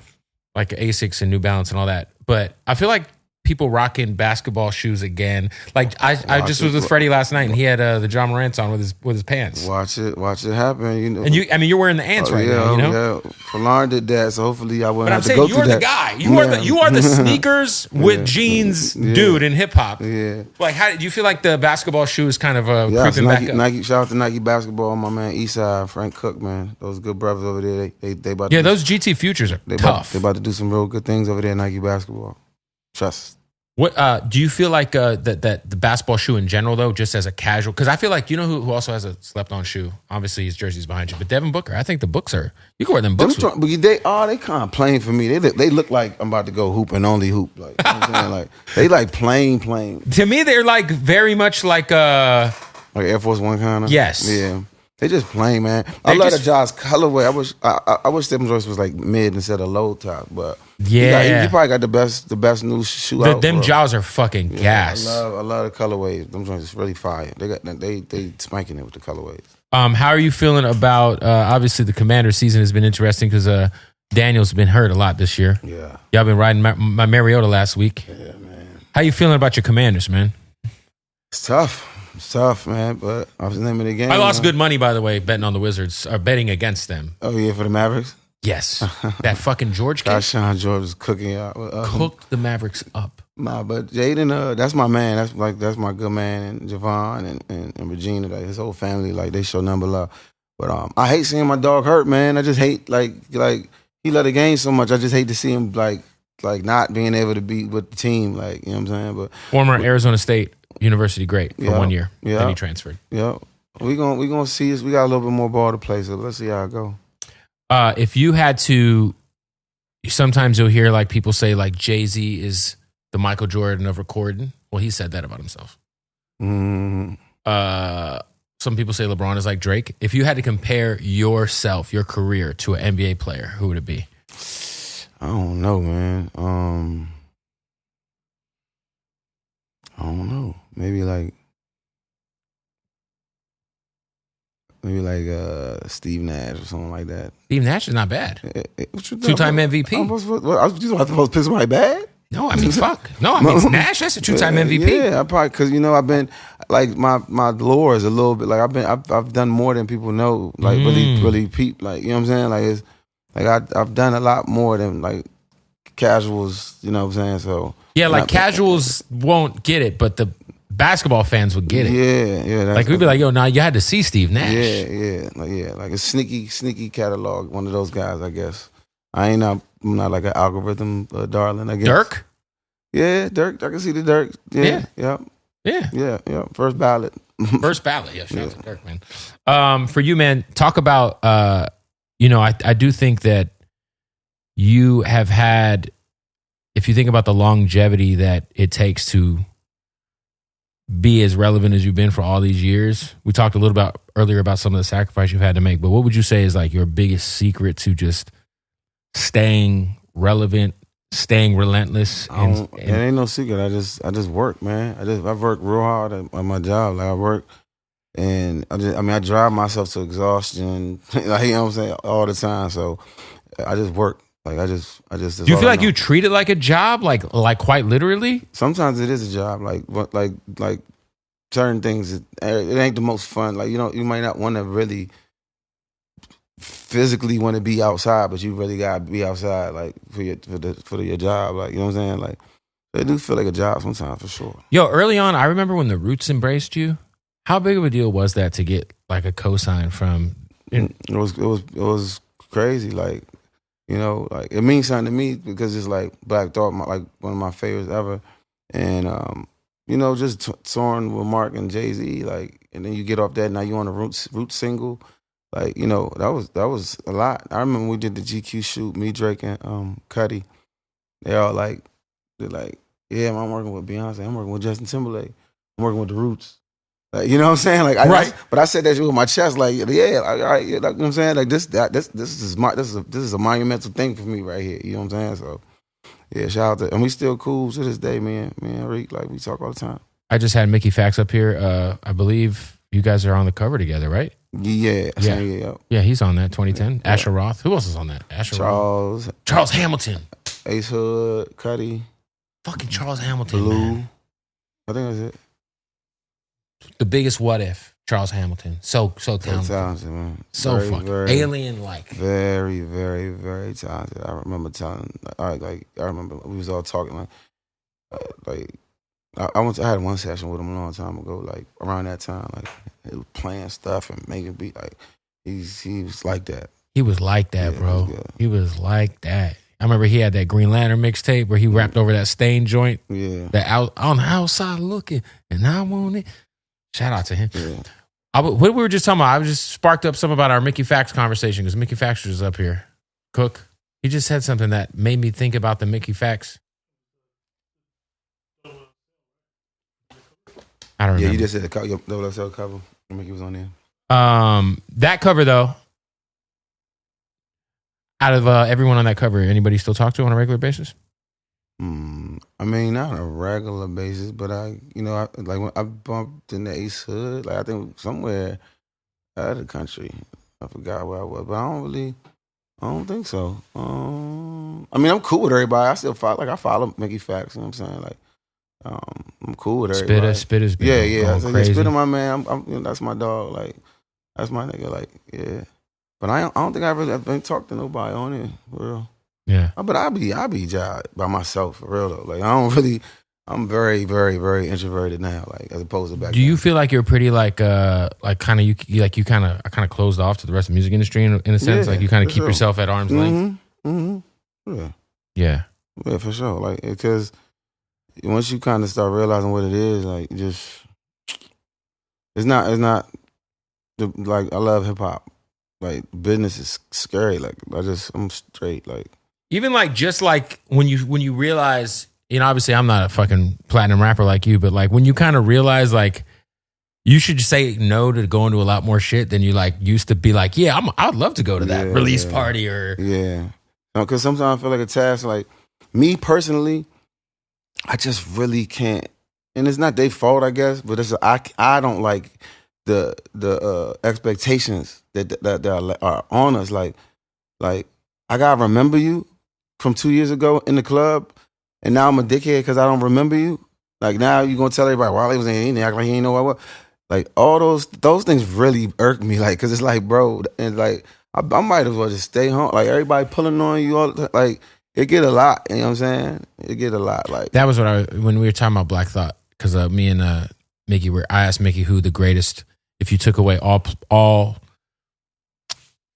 like Asics and New Balance and all that. But I feel like people rocking basketball shoes again. Like I just was with Freddie last night and he had the John Morant's on with his pants. Watch it happen. You know. And you're wearing the ants right now. You know, Falon did that, so hopefully I wouldn't. But I'm saying you're the guy. You are the sneakers with jeans dude in hip hop. Yeah. Like, how do you feel like the basketball shoe is kind of creeping back up? Nike, shout out to Nike basketball. My man Eastside, Frank Cook, man, those good brothers over there. They about to those GT Futures are tough. They about to do some real good things over there at Nike basketball. Trust. What do you feel like that the basketball shoe in general though, just as a casual? Because I feel like you know who also has a slept-on shoe. Obviously, his jersey's behind you, but Devin Booker. I think the books are you can wear them books. But they kind of plain for me. They look like I'm about to go hoop and only hoop. Like, you know what I'm saying? Like they like plain. To me, they're like very much like Air Force One kind of. Yes. Yeah. They just plain, man. I love the Josh colorway. I wish Stephen Joyce was like mid instead of low top, but he probably got the best new shoe out. Them jaws are fucking gas. I love the colorways. Them joints is really fire. They spanking it with the colorways. How are you feeling about obviously the Commander season has been interesting because Daniel's been hurt a lot this year. Yeah, y'all been riding my Mariota last week. Yeah, man. How you feeling about your Commanders, man? It's tough. It's tough, man, but I was the name of the game. I lost good money, by the way, betting on the Wizards, or betting against them. Oh, yeah, for the Mavericks? Yes. That fucking George kid. Sean George was cooking out. Cooked the Mavericks up. Nah, but Jaden, that's my man. That's my good man, and Javon and Regina, like his whole family, like they show number love. But I hate seeing my dog hurt, man. I just hate like he love the game so much. I just hate to see him like not being able to be with the team, like, you know what I'm saying? But former Arizona State University great for 1 year. Yeah. Then he transferred. Yeah. We gonna see us. We got a little bit more ball to play, so let's see how it go. If you had to, sometimes you'll hear like people say like Jay-Z is the Michael Jordan of recording. Well, he said that about himself. Mm-hmm. Some people say LeBron is like Drake. If you had to compare yourself, your career to an NBA player, who would it be? I don't know, man. I don't know. Maybe like Steve Nash or something like that. Steve Nash is not bad. Two-time MVP. I was supposed to piss somebody bad? No, I mean, fuck. No, I mean, it's Nash. That's a two-time MVP. Yeah, I probably, because, I've been, like, my lore is a little bit, like, I've done more than people know, like, really peep, like, you know what I'm saying? Like, it's, like, I've done a lot more than, like, casuals, you know what I'm saying? So. Yeah, like, casuals won't get it, but the basketball fans would get it. Yeah. Like, we'd be like, yo, nah, you had to see Steve Nash. Yeah. Like a sneaky catalog, one of those guys, I guess. I'm not like an algorithm darling, I guess. Dirk? Yeah, Dirk. I can see the Dirk. Yeah. First ballot. First ballot. Yeah, shout out to Dirk, man. For you, man, talk about, I do think that you have had, if you think about the longevity that it takes to be as relevant as you've been for all these years. We talked a little about earlier about some of the sacrifice you've had to make, but what would you say is like your biggest secret to just staying relevant, staying relentless? It ain't no secret. I just work, man. I work real hard at my job. Like I work, and I drive myself to exhaustion. Like, you know what I'm saying, all the time. So I just work. Like I just. Do you feel like you treat it like a job, like quite literally? Sometimes it is a job. Like certain things, it ain't the most fun. Like, you might not want to really physically want to be outside, but you really gotta be outside, like for your job. Like, you know what I'm saying? Like, it do feel like a job sometimes, for sure. Yo, early on, I remember when the Roots embraced you. How big of a deal was that to get like a cosign from? It was crazy. Like, like it means something to me because it's like Black Thought, like one of my favorites ever, and just touring with Mark and Jay-Z, like, and then you get off that, now you on a Roots single, like, that was a lot. I remember we did the GQ shoot, me, Drake, and Cuddy. They all they're like, yeah, I'm working with Beyonce, I'm working with Justin Timberlake, I'm working with the Roots. Like, you know what I'm saying? Like, right. But I said that shit with my chest, like, yeah, all right, you know what I'm saying? Like, this is a monumental thing for me right here. You know what I'm saying? So, yeah, shout out to, and we still cool to this day, man. Reek, like, we talk all the time. I just had Mickey Fax up here. I believe you guys are on the cover together, right? Yeah. Yeah, he's on that 2010. Yeah. Asher Roth. Who else is on that? Charles Hamilton. Ace Hood, Cuddy. Fucking Charles Hamilton, Blue. man. I think that's it. The biggest what if, Charles Hamilton. So talented. Man. So very, fucking very, alien-like. Very, very, very talented. I remember I remember we was all talking I had one session with him a long time ago, like around that time, like he was playing stuff and making beat. Like he was like that. He was like that, yeah, bro. He was like that. I remember he had that Green Lantern mixtape where he rapped over that Stain joint. Yeah. That out on the outside looking, and I want it. Shout out to him. Yeah. What we were just talking about, I was just sparked up something about our Mickey Fax conversation because Mickey Fax was up here. Cook, he just said something that made me think about the Mickey Fax. I don't remember. Yeah, you just said the WSL cover. Mickey was on there. That cover though, out of everyone on that cover, anybody still talk to on a regular basis? I mean, not on a regular basis, but when I bumped in the Ace Hood, like I think somewhere out of the country. I forgot where I was, but I don't think so. I mean, I'm cool with everybody. I still follow Mickey Fax. You know what I'm saying? Like, I'm cool with everybody. Spitter's been yeah. crazy. Spitter, my man. I'm that's my dog. Like, that's my nigga. Like, yeah. But I don't think I've been talked to nobody on it, for real. Yeah. But I be by myself, for real though. Like, I'm very, very, very introverted now, like, as opposed to back then. Do you feel like you're pretty kind of closed off to the rest of the music industry in a sense? Yeah, like you kind of keep yourself at arm's length? Yeah. Yeah. Yeah, for sure. Like, because once you kind of start realizing what it is, like, it's not like, I love hip hop. Like, business is scary. Like, I'm straight. Like, even like just like when you realize, obviously I'm not a fucking platinum rapper like you, but like when you kind of realize like you should say no to going to a lot more shit than you like used to be like, yeah, I'd love to go to that release party or because sometimes I feel like a task. Like, me personally, I just really can't, and it's not their fault, I guess, but I don't like the expectations that are on us. Like I gotta remember you from 2 years ago in the club, and now I'm a dickhead because I don't remember you. Like, now you gonna tell everybody Wale was in there, act like he ain't know what I was. Like, all those things really irk me. Like, cause it's like, bro, and like I might as well just stay home. Like, everybody pulling on you all the time. Like, it get a lot. You know what I'm saying? It get a lot. Like, that was when we were talking about Black Thought, because me and Mickey I asked Mickey who the greatest, if you took away all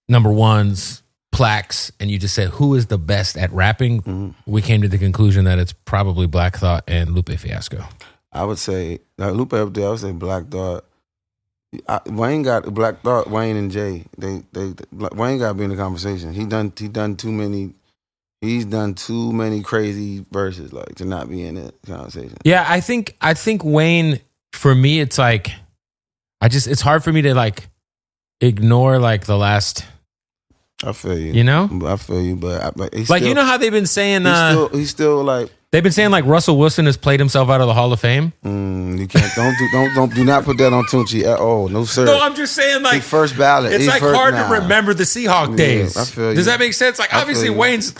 number ones, plaques, and you just said who is the best at rapping, we came to the conclusion that it's probably Black Thought and Lupe Fiasco. I would say Lupe up there. I would say Black Thought, Wayne got Black Thought. Wayne and Jay. Wayne got to be in the conversation. He done too many. He's done too many crazy verses like to not be in the conversation. Yeah, I think Wayne. For me, it's like it's hard for me to like ignore like the last. I feel you. You know, I feel you, but he's like still, you know how they've been saying. He's still like. They've been saying like Russell Wilson has played himself out of the Hall of Fame. You can't do not put that on Tunchi at all. No sir. No, I'm just saying like he first ballot. It's like hard to remember the Seahawk days. I feel you. Does that make sense? Like obviously Wayne's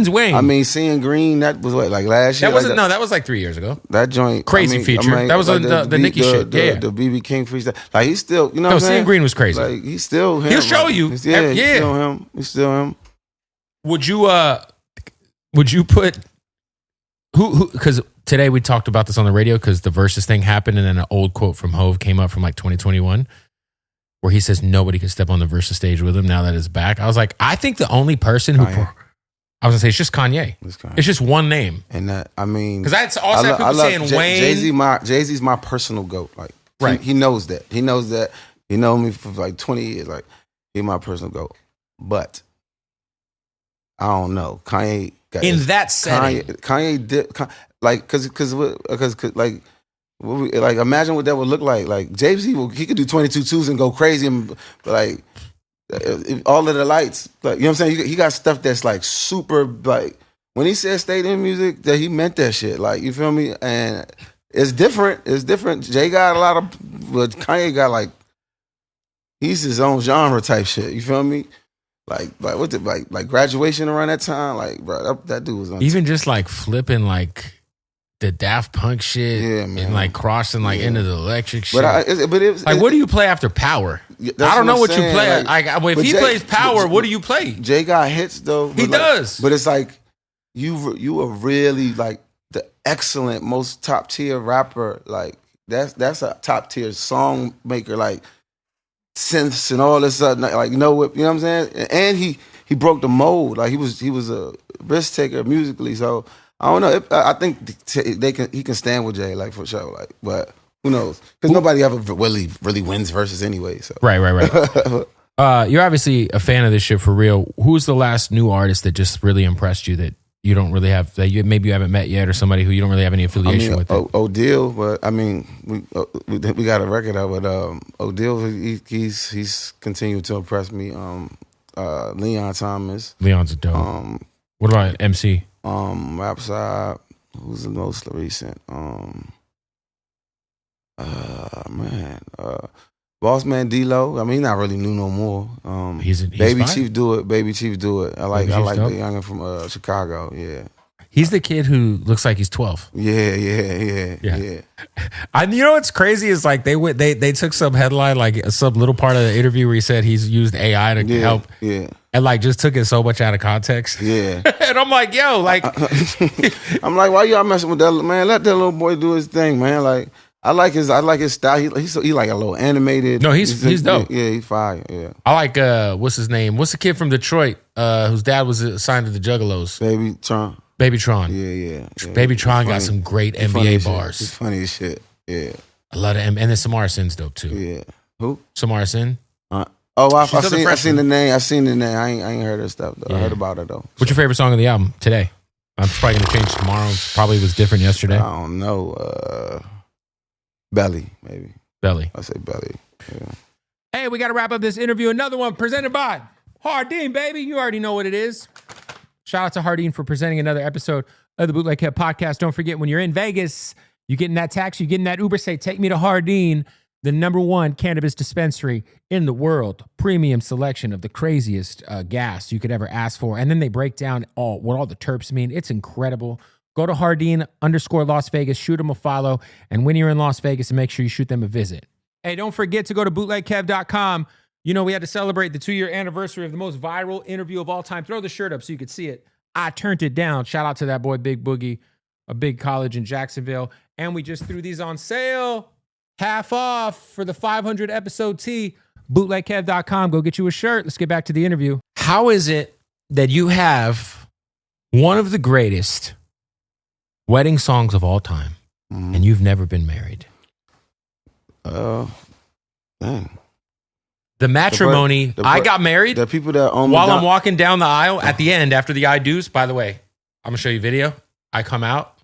Wayne. I mean, seeing Green, that was what, like last year. That was like 3 years ago. That joint crazy feature. That was like the Nicki shit. The BB King freestyle. Like he's still, you know. No, seeing Green was crazy. Like he's still him. He'll show you. He's still him. He's still him. Would you put who? Because today we talked about this on the radio because the Versus thing happened, and then an old quote from Hove came up from like 2021, where he says nobody can step on the Versus stage with him now that it's back. I was like, I think the only person who I was gonna say it's just Kanye. It's just one name, and that I mean, because I also have people saying Wayne. Jay-Z's my personal GOAT. Like, right? He knows that. He knows that. He known me for like 20 years. Like, he's my personal GOAT, but. I don't know. Kanye got in that setting. Kanye did like because like imagine what that would look like. Like Jay-Z, he could do 22 twos and go crazy, but like all of the lights, like you know what I'm saying. He got stuff that's like super like when he said stadium music, that he meant that shit. Like you feel me? And it's different. It's different. Jay got a lot of, but Kanye got like he's his own genre type shit. You feel me? Like what's it like graduation around that time? Like, bro, that dude was even just like flipping like the Daft Punk shit, man, and like crossing like into the electric shit. But it was like, what do you play after Power? I don't know what you play. Like if he plays Power, what do you play? Jay got hits though. He does, but it's like you are really like the excellent, most top tier rapper. Like that's a top tier song maker. Like. Synths and all this like you know what I'm saying, and he broke the mold. Like he was a risk taker musically. So I don't know. I think he can stand with Jay like for sure. Like, but who knows? Because nobody ever really wins versus anyway. So right. You're obviously a fan of this shit for real. Who's the last new artist that just really impressed you that you don't really have that maybe you haven't met yet, or somebody who you don't really have any affiliation with? O'Deal, but I mean, we got a record out with O'Deal. He's continued to impress me. Leon Thomas. Leon's a dope. What about MC? Rap Side, who's the most recent? Boss Man D-Lo. I mean, he's not really new no more. He's Baby fine. Chief do it. Baby Chief do it. I like the youngin' from Chicago. Yeah. He's the kid who looks like he's 12. Yeah. You know what's crazy is like they took some headline, like some little part of the interview where he said he's used AI to help. Yeah. And like just took it so much out of context. Yeah. And I'm like, yo, like I'm like, why y'all messing with that man? Let that little boy do his thing, man. Like I like his style. He like a little animated. No, he's dope. Yeah, he's fire. Yeah. I like what's his name? What's the kid from Detroit whose dad was signed to the Juggalos? Baby Tron. Yeah. Baby Tron got some great NBA bars. He's funny as shit. Yeah. A lot of and then Samara Sin's dope too. Yeah. Who? Samara Sin. I seen the name. I ain't heard her stuff though. Yeah. I heard about her though. What's your favorite song of the album today? I'm probably gonna change tomorrow. Probably was different yesterday. I don't know. Belly, maybe. Belly. I say Belly. Yeah. Hey, we got to wrap up this interview. Another one presented by Hardin, baby. You already know what it is. Shout out to Hardin for presenting another episode of the Bootleg Kev podcast. Don't forget, when you're in Vegas, you getting that taxi, you getting that Uber, say, take me to Hardin, the #1 cannabis dispensary in the world. Premium selection of the craziest gas you could ever ask for. And then they break down what all the terps mean. It's incredible. Go to Hardin_Las Vegas, shoot them a follow. And when you're in Las Vegas, make sure you shoot them a visit. Hey, don't forget to go to bootlegkev.com. You know, we had to celebrate the 2-year anniversary of the most viral interview of all time. Throw the shirt up so you could see it. I turned it down. Shout out to that boy, Big Boogie, a big college in Jacksonville. And we just threw these on sale. Half off for the 500 episode tee. Bootlegkev.com. Go get you a shirt. Let's get back to the interview. How is it that you have one of the greatest wedding songs of all time, and you've never been married? Dang. The Matrimony. I got married. The people that own while I'm walking down the aisle at the end after the I do's. By the way, I'm gonna show you a video. I come out,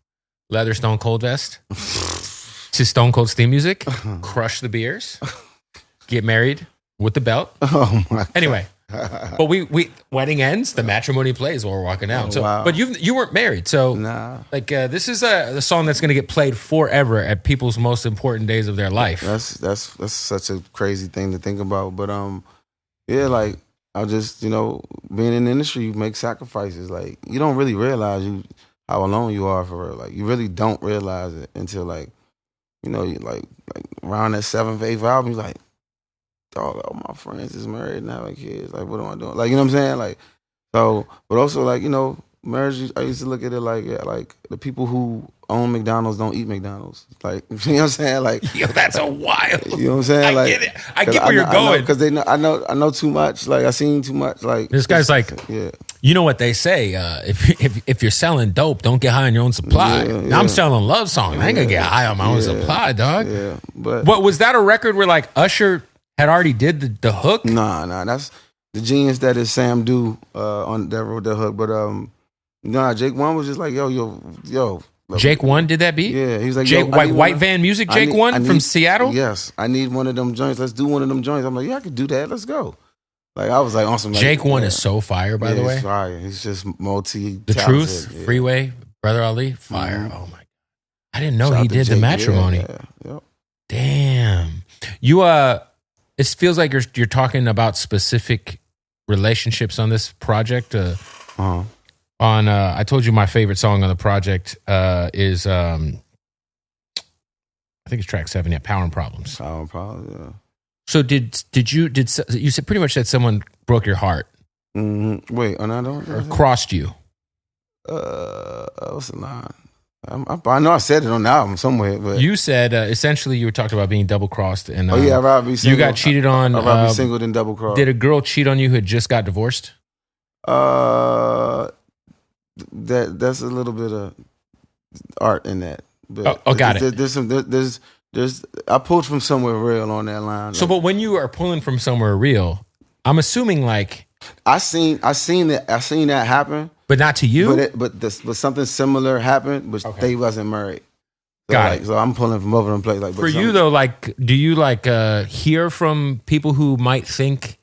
leather Stone Cold vest, to Stone Cold theme music, crush the beers, get married with the belt. Oh my God. Anyway, but we wedding ends, the Matrimony plays while we're walking out. So, wow. but you weren't married, so Nah. like this is a song that's gonna get played forever at people's most important days of their life. That's such a crazy thing to think about. But yeah, like I just being in the industry, you make sacrifices. Like you don't really realize how alone you are for real. Like you really don't realize it until like you like around that 7th, 8th album, you're like, dog, all my friends is married and having kids. Like, what am I doing? Like, you know what I'm saying? Like, so, but also like, marriage, I used to look at it like the people who own McDonald's don't eat McDonald's. Like, you know what I'm saying? Like, yo, that's a wild. You know what I'm saying? I get it. I get where you're going. Because I know too much. Like, I seen too much. Like, this guy's like, yeah. You know what they say? If you're selling dope, don't get high on your own supply. Yeah. Now I'm selling love songs. I ain't gonna get high on my own supply, dog. Yeah, but was that a record where like Usher had already did the hook? Nah, that's the genius that is Sam Du on that wrote the hook. But Jake One was just like, yo. Jake One did that beat? Yeah, he was like, Jake White Van Music. Jake One from Seattle. Yes, I need one of them joints. Let's do one of them joints. I'm like, yeah, I could do that. Let's go. Like I was like, awesome. Like, Jake One is so fire, by the way. He's fire. He's just multi. The Truth, Freeway, Brother Ali, fire. Mm-hmm. Oh my! I didn't know he did the Matrimony. Yeah. Yep. Damn, you it feels like you're talking about specific relationships on this project. On I told you my favorite song on the project is I think it's track 7. Yeah, Power and Problems. Power and Problems. Yeah. So you said pretty much that someone broke your heart? Mm-hmm. Wait, I don't. Or crossed you? What's the line? I know I said it on the album somewhere, but you said essentially you were talking about being double crossed, and I'd rather be single. You got cheated on. I'd rather be single than double crossed. Did a girl cheat on you who had just got divorced? That's a little bit of art in that. But got it. There's I pulled from somewhere real on that line. So, but when you are pulling from somewhere real, I'm assuming like I seen that happen, but not to you. But something similar happened, but they wasn't married. So Got it. So I'm pulling from over them places. Like, for you though, like, do you like hear from people who might think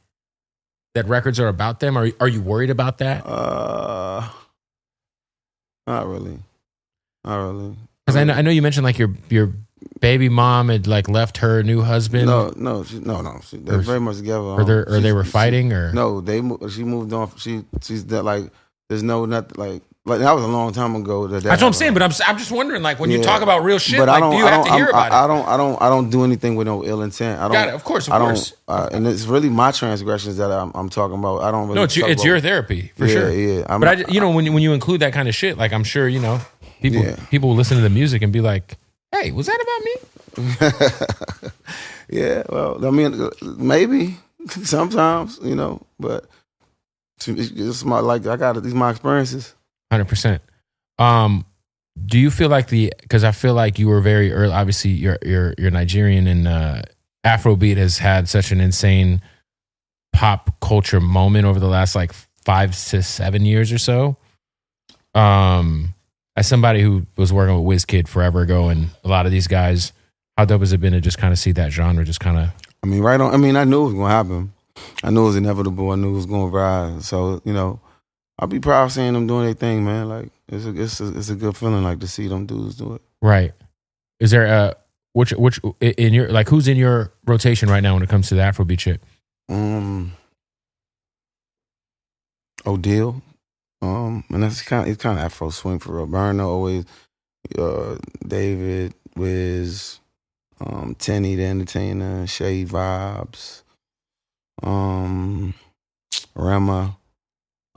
that records are about them? Are you worried about that? Not really. Because I know you mentioned like your baby mom had like left her new husband. No. They're very much together. Or they were fighting, or no? She moved on. She's that like. There's no nothing like that was a long time ago. That's what I'm saying. But I'm just wondering, like, when you talk about real shit, like, do you have to hear about it? I don't do anything with no ill intent. I don't. Got it. Of course. And it's really my transgressions that I'm talking about. I don't really. No, it's your therapy for sure. Yeah. But when you include that kind of shit, like, I'm sure people will listen to the music and be like, "Hey, was that about me?" Yeah. Well, I mean, maybe sometimes, but. It's I got it. These are my experiences. 100%. Do you feel like because I feel like you were very early. Obviously, you're Nigerian, and Afrobeat has had such an insane pop culture moment over the last like 5 to 7 years or so. As somebody who was working with WizKid forever ago, and a lot of these guys, how dope has it been to just kind of see that genre just kind of? I mean, right on. I mean, I knew it was gonna happen. I knew it was inevitable. I knew it was going to rise. So, I'll be proud of seeing them doing their thing, man. Like, it's a good feeling, like, to see them dudes do it. Right. Is there which in your, like, who's in your rotation right now when it comes to the Afrobeat shit? Odell. And it's kind of Afro swing for real. Burner always, David, Wiz, Tenny the Entertainer, Shay Vibes. Rema,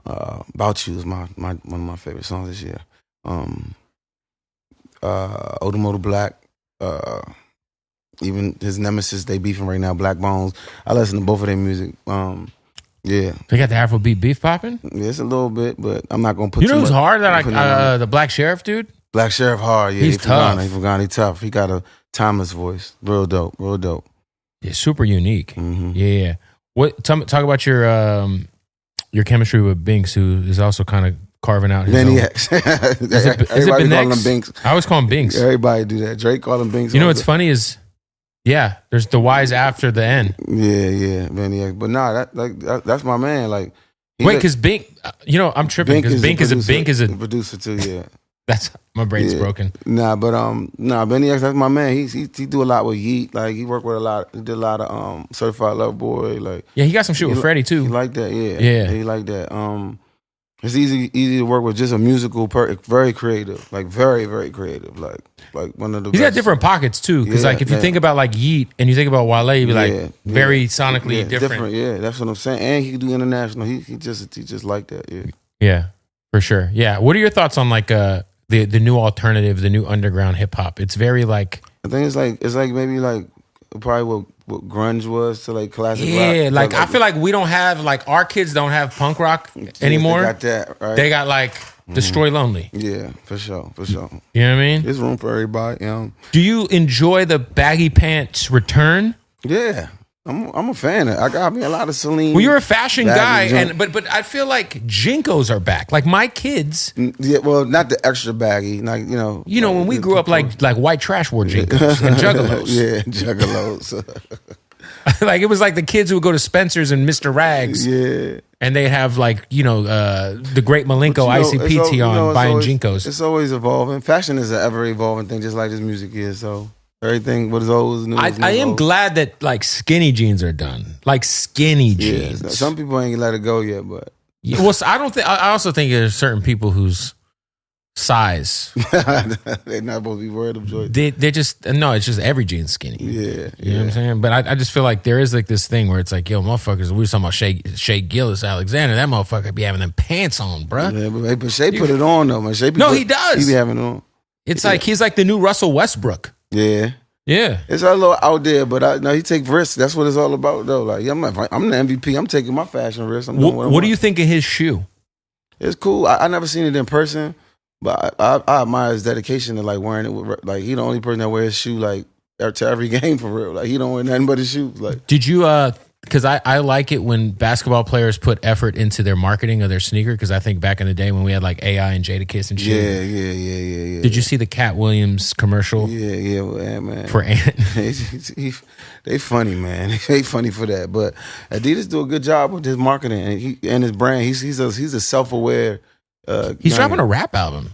About You is one of my favorite songs this year. Odomoto Black, even his nemesis, they beefing right now, Black Bones. I listen to both of their music. Yeah. They got the Afrobeat beef popping? Yeah, it's a little bit, but I'm not gonna put too much. You know who's hard? That the Black Sheriff dude? Black Sheriff hard, yeah. He's tough. He's tough. He got a timeless voice. Real dope. Yeah, super unique. Mm-hmm. Yeah. What? Talk about your chemistry with Binks, who is also kind of carving out his Maniacs. Everybody call him Binks. I always call him Binks. Everybody do that. Drake call him Binks. You know what's funny is, yeah, there's the Y's after the N. Yeah, Maniacs. But nah, that's my man. Like, wait, because Bink, I'm tripping because Bink is a producer too. Yeah, that's my brain's broken. Maniacs, that's my man. He do a lot with Yeet. Like, he worked with a lot. He did a lot of Certified Lover Boy. Like, yeah, he got some shit with Freddie too. He like that. Yeah, he like that. It's easy to work with, just a musical, very creative, like very, very creative, like one of the. He's best. got different pockets too, because like if you think about like Yeet and you think about Wale, you'd be like very sonically different. Yeah, that's what I'm saying. And he can do international. He just like that. Yeah, for sure. Yeah. What are your thoughts on like the new alternative, the new underground hip hop? It's very like, I think it's like maybe like probably what grunge was to like classic rock. Yeah, like I feel like we don't have, like, our kids don't have punk rock anymore. They got that, right? They got like Destroy Lonely. Yeah, for sure. You know what I mean? There's room for everybody. Do you enjoy the baggy pants return? Yeah. I'm a fan of it. I got me a lot of Celine. Well, you're a fashion guy, but I feel like Jinkos are back. Like my kids. Yeah, well, not the extra baggy. Like, when we grew up, like white trash wore Jinkos and Juggalos. Yeah, Juggalos. Like it was like the kids who would go to Spencer's and Mr. Rags. Yeah. And they have like, the great Malenko ICP on buying Jinkos. It's always evolving. Fashion is an ever evolving thing, just like this music is. So everything, what is old is new. I am glad that like skinny jeans are done. Like skinny jeans. Yeah, some people ain't let it go yet, but well, I also think there's certain people whose size they're not supposed to be wearing them joints. They're just it's just every jean's skinny. Yeah, you know what I'm saying. But I just feel like there is like this thing where it's like, yo, motherfuckers, we were talking about Shea Gillis Alexander. That motherfucker be having them pants on, bruh. Yeah, but Shea put it on though, man. He does. He be having it on. It's like he's like the new Russell Westbrook. Yeah. It's a little out there, but he take risks. That's what it's all about, though. Like, I'm the MVP. I'm taking my fashion risks. What do you think of his shoe? It's cool. I never seen it in person, but I admire his dedication to like wearing it. Like, he the only person that wears his shoe like to every game for real. Like, he don't wear nothing but his shoes. Like, did you? Because I like it when basketball players put effort into their marketing of their sneaker. Because I think back in the day when we had like AI and Jadakiss and shit. Yeah. Did you see the Cat Williams commercial? Yeah, man. For Ant. They funny, man. They funny for that. But Adidas do a good job with his marketing and his brand. He's a self-aware. He's dropping a rap album.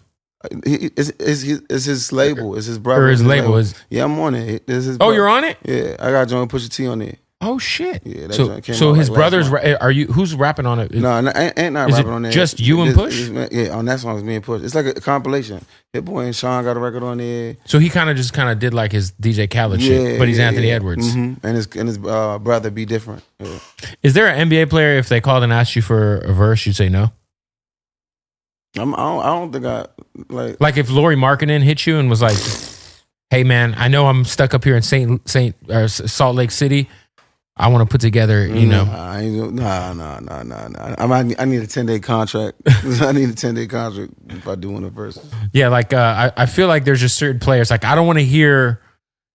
It's his label. It's his brother. Or his label. Yeah, I'm on it. You're on it? Yeah, I got joined Pusha T on it. Oh shit! Yeah, so his brothers who's rapping on it? No, ain't not rapping on it. Just you and Push? Yeah, on that song is me and Push. It's like a compilation. Hit Boy and Sean got a record on there. So he kind of did like his DJ Khaled shit, but he's Anthony Edwards. Mm-hmm. And his brother Be Different. Yeah. Is there an NBA player, if they called and asked you for a verse, you'd say no? I don't think I like if Lauri Markkanen hit you and was like, "Hey man, I know I'm stuck up here in Salt Lake City. I want to put together, Nah. I need a 10-day contract. I need a 10-day contract if I do want a verse. Yeah, like I feel like there's just certain players. Like I don't want to hear,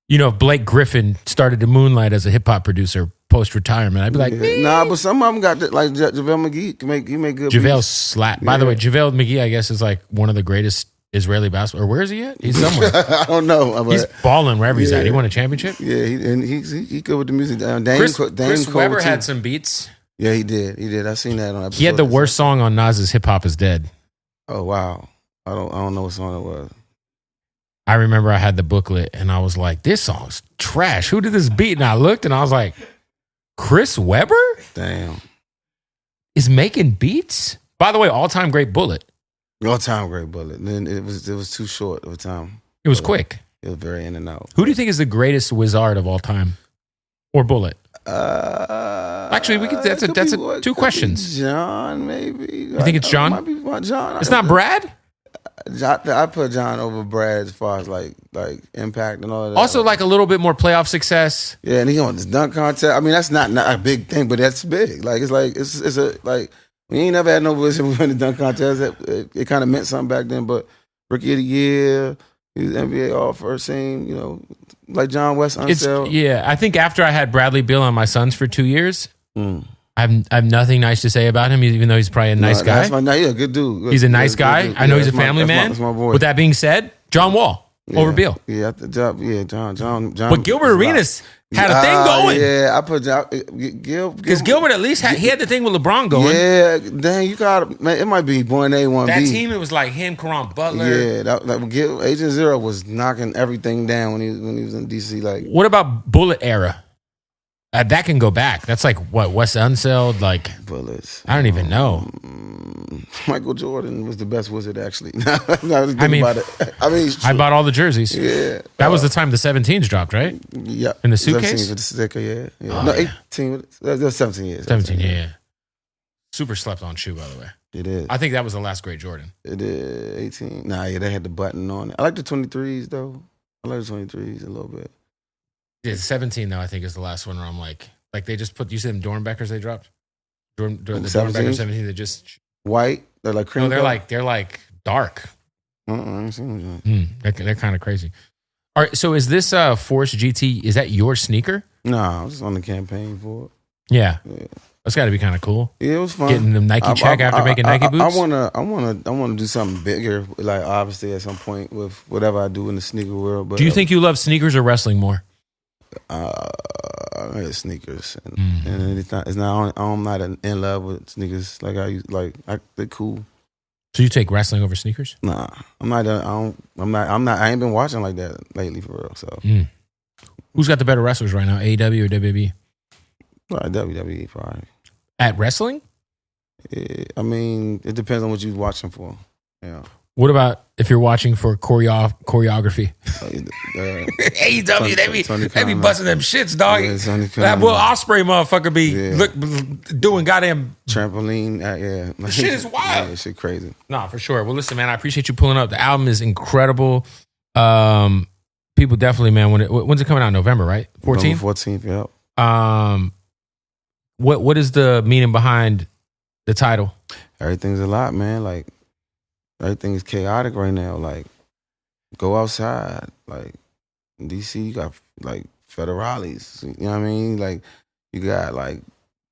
if Blake Griffin started to moonlight as a hip hop producer post retirement. I'd be like, nah. But some of them got that, like JaVale McGee. He make good. JaVale slap. By the way, JaVale McGee, I guess, is like one of the greatest Israeli basketball. Or where is he at? He's somewhere. I don't know. He's balling wherever he's at. He won a championship. Yeah, he good with the music. Chris Webber had some beats. Yeah, he did. I seen that on episode. He had the worst song on Nas's "Hip Hop Is Dead." Oh wow, I don't know what song it was. I remember I had the booklet and I was like, "This song's trash. Who did this beat?" And I looked and I was like, "Chris Webber? Damn, is making beats." By the way, all-time great Bullet. All-time great Bullet. And then it was too short of a time. It was quick. It was very in and out. Who do you think is the greatest wizard of all time, or Bullet? Actually, we could. That's two questions. John, maybe. You think it's John? Might be John. It's not Brad. I put John over Brad as far as like impact and all of that. Also, like a little bit more playoff success. Yeah, and he on this dunk contest. I mean, that's not a big thing, but that's big. Like it's a like. We ain't never had no position win the dunk contest. It kind of meant something back then, but Rookie of the Year, He's NBA all first team, you know, like John West Unseld. Yeah, I think after I had Bradley Beal on my Suns for 2 years, I have nothing nice to say about him, even though he's probably a nice guy. Yeah, good dude. He's a nice guy. I know he's a family man. That's my boy. With that being said, John Wall over Beal. Yeah, John. But Gilbert Arenas had a thing going. Yeah, I put Gil. Because Gilbert at least he had the thing with LeBron going. Yeah, dang, you got man. It might be Boy A1B. That team, it was like him, Caron Butler. Yeah, that Agent Zero was knocking everything down when he was in DC. Like, what about Bullet era? That can go back. That's like what Wes Unseld. Like Bullets. I don't even know. Michael Jordan was the best wizard, actually. I bought all the jerseys. Yeah, that was the time the 17s dropped, right? Yeah, in the suitcase. 17 with the sticker, yeah. Oh, no, yeah. 18. That was 17 years. 17, yeah. Super slept on shoe, by the way. It is. I think that was the last great Jordan. It is 18. Nah, yeah, they had the button on it. I like the 23s though. I like the 23s a little bit. Yeah, 17 though. I think is the last one where I'm like they just put. You said them Dornbeckers they dropped. The Dornbecker 17. They just white. They're like cream. No, they're like dark. I ain't seen them. They're kind of crazy. All right, so is this Force GT? Is that your sneaker? Nah, I was on the campaign for it. Yeah. That's got to be kind of cool. Yeah, it was fun. Getting the Nike check after making Nike boots. I wanna do something bigger. Like obviously at some point with whatever I do in the sneaker world. But do you think you love sneakers or wrestling more? Sneakers, and it's not. I'm not in love with sneakers. They're cool. So you take wrestling over sneakers? Nah, I'm not. I ain't been watching like that lately for real. So, who's got the better wrestlers right now? AEW or WWE? WWE probably. At wrestling? I mean, it depends on what you're watching for. Yeah. What about if you're watching for choreography? AEW, they be busting them shits, dog. Yeah, that Will Ospreay motherfucker be doing goddamn trampoline. Yeah, shit is wild. Yeah, shit crazy. Nah, for sure. Well, listen, man, I appreciate you pulling up. The album is incredible. People definitely, man. When's it coming out? November, right? 14th. 14th. Yeah. What is the meaning behind the title? Everything's a lot, man. Like. Everything is chaotic right now. Like, go outside. Like, in DC, you got, like, federales. You know what I mean? Like, you got, like,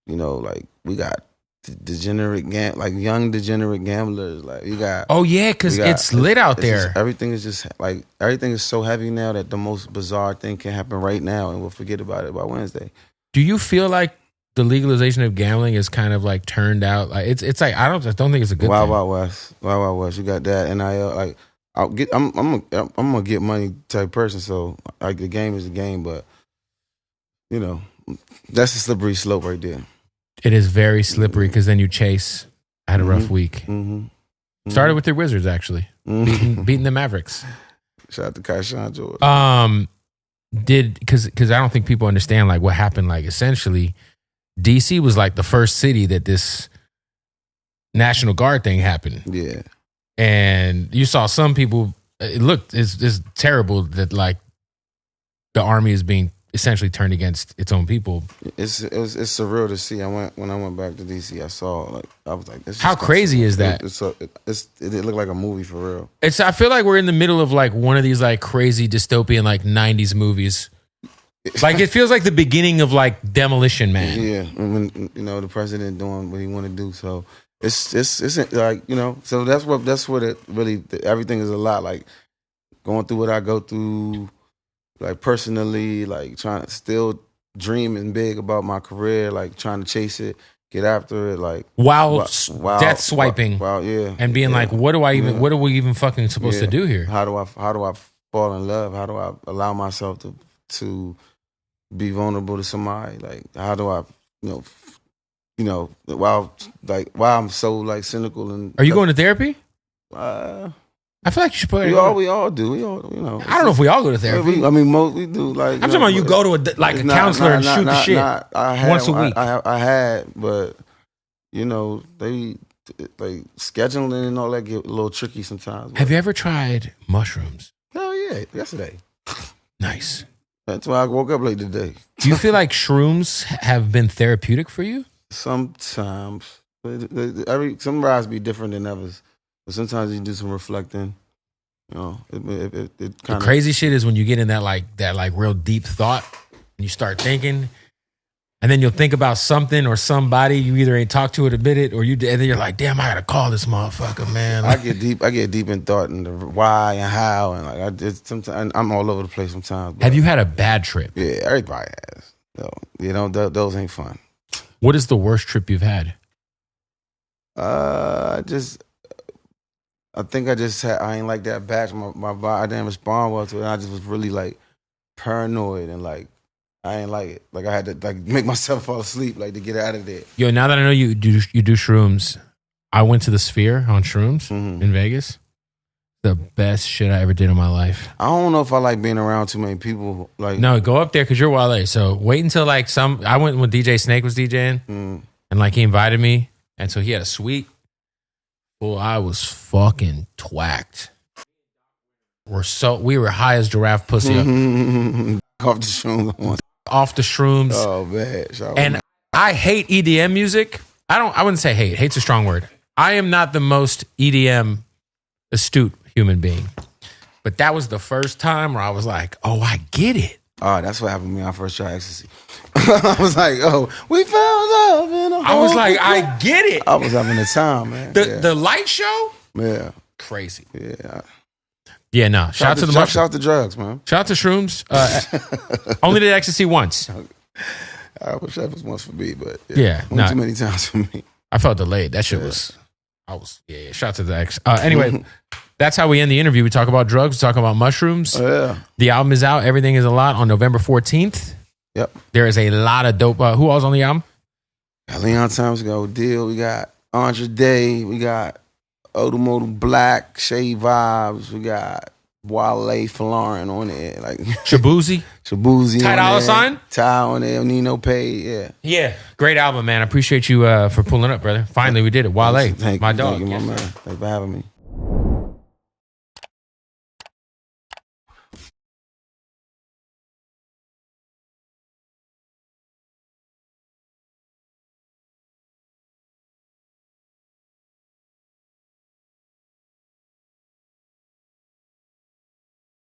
you know, like, we got young degenerate gamblers. Like, you got... Oh, yeah, because it's lit out there. Everything is just, like, everything is so heavy now that the most bizarre thing can happen right now, and we'll forget about it by Wednesday. Do you feel like the legalization of gambling is kind of like turned out like it's like I don't think it's a good thing. Wild West. You got that, and I'm gonna get money type person. So like the game is a game, but you know that's a slippery slope right there. It is very slippery because then you chase. I had a rough week. Started with your Wizards actually, beating the Mavericks. Shout out to Kaishan George. Because I don't think people understand like what happened. Like essentially. DC was like the first city that this National Guard thing happened. Yeah. And you saw some people, it's terrible that like the army is being essentially turned against its own people. It's surreal to see. When I went back to DC, I was like, this how crazy is that? It looked like a movie for real. I feel like we're in the middle of like one of these like crazy dystopian like 90s movies. Like it feels like the beginning of like Demolition Man. Yeah, when the president doing what he want to do. So it's like So that's what it really. Everything is a lot like going through what I go through, like personally, like trying to still dreaming big about my career, like trying to chase it, get after it, like while death swiping, and being like, what are we even fucking supposed to do here? How do I fall in love? How do I allow myself to be vulnerable to somebody? Like, how do I, while I'm so like cynical and. Are you going to therapy? I feel like you should put. We all do. We all, I don't know if we all go to therapy. We do. Like, I'm talking about you go to a counselor and shoot the shit once a week. I had, but they like scheduling and all that get a little tricky sometimes. Have you ever tried mushrooms? Hell yeah, yesterday. Nice. That's why I woke up late today. Do you feel like shrooms have been therapeutic for you? Sometimes. Some rides be different than others. But sometimes you do some reflecting. You know, it The kind of crazy shit is when you get in that real deep thought and you start thinking, and then you'll think about something or somebody you either ain't talked to in a minute, or and then you're like, damn, I gotta call this motherfucker, man. I get deep in thought and the why and how, and like I just sometimes I'm all over the place sometimes. Have you had a bad trip? Yeah, everybody has. So, you know, those ain't fun. What is the worst trip you've had? I think I ain't like that batch. My body, I didn't respond well to it. I just was really like paranoid and like I ain't like it. Like I had to like make myself fall asleep like to get out of there. Yo, now that I know you do shrooms, I went to the Sphere on shrooms in Vegas. The best shit I ever did in my life. I don't know if I like being around too many people. Like no, go up there because you're Wale. So wait until like I went when DJ Snake was DJing and like he invited me, and so he had a suite. Well, I was fucking twacked. We were high as giraffe pussy. Off the shrooms. Off the shrooms. Oh man. And I hate EDM music. I wouldn't say hate. Hate's a strong word. I am not the most EDM astute human being. But that was the first time where I was like, oh, I get it. Oh, that's what happened to me when I first tried ecstasy. I was like, oh, we found love in a I was like, I get it. I was having a time, man. The light show? Yeah. Crazy. Yeah. Yeah, no. Shout out to the mushroom. Shout out to drugs, man. Shout out to shrooms. Only did ecstasy once. I wish that was once for me, but too many times for me. I felt delayed. That shit was, shout out to the ex. Anyway, that's how we end the interview. We talk about drugs. We talk about mushrooms. Oh, yeah. The album is out. Everything is a lot on November 14th. Yep. There is a lot of dope. Who else on the album? Got Leon Thomas, we got Deal. We got Andre Day. We got Odomodo Black, Shay Vibes. We got Wale Falarin on there. Like Shabuzi. Ty Dolla $ign? Ty on there. Nino Pay. Yeah. Yeah. Great album, man. I appreciate you for pulling up, brother. Finally, we did it. Wale, my dog. Thank you, my man. Thanks for having me.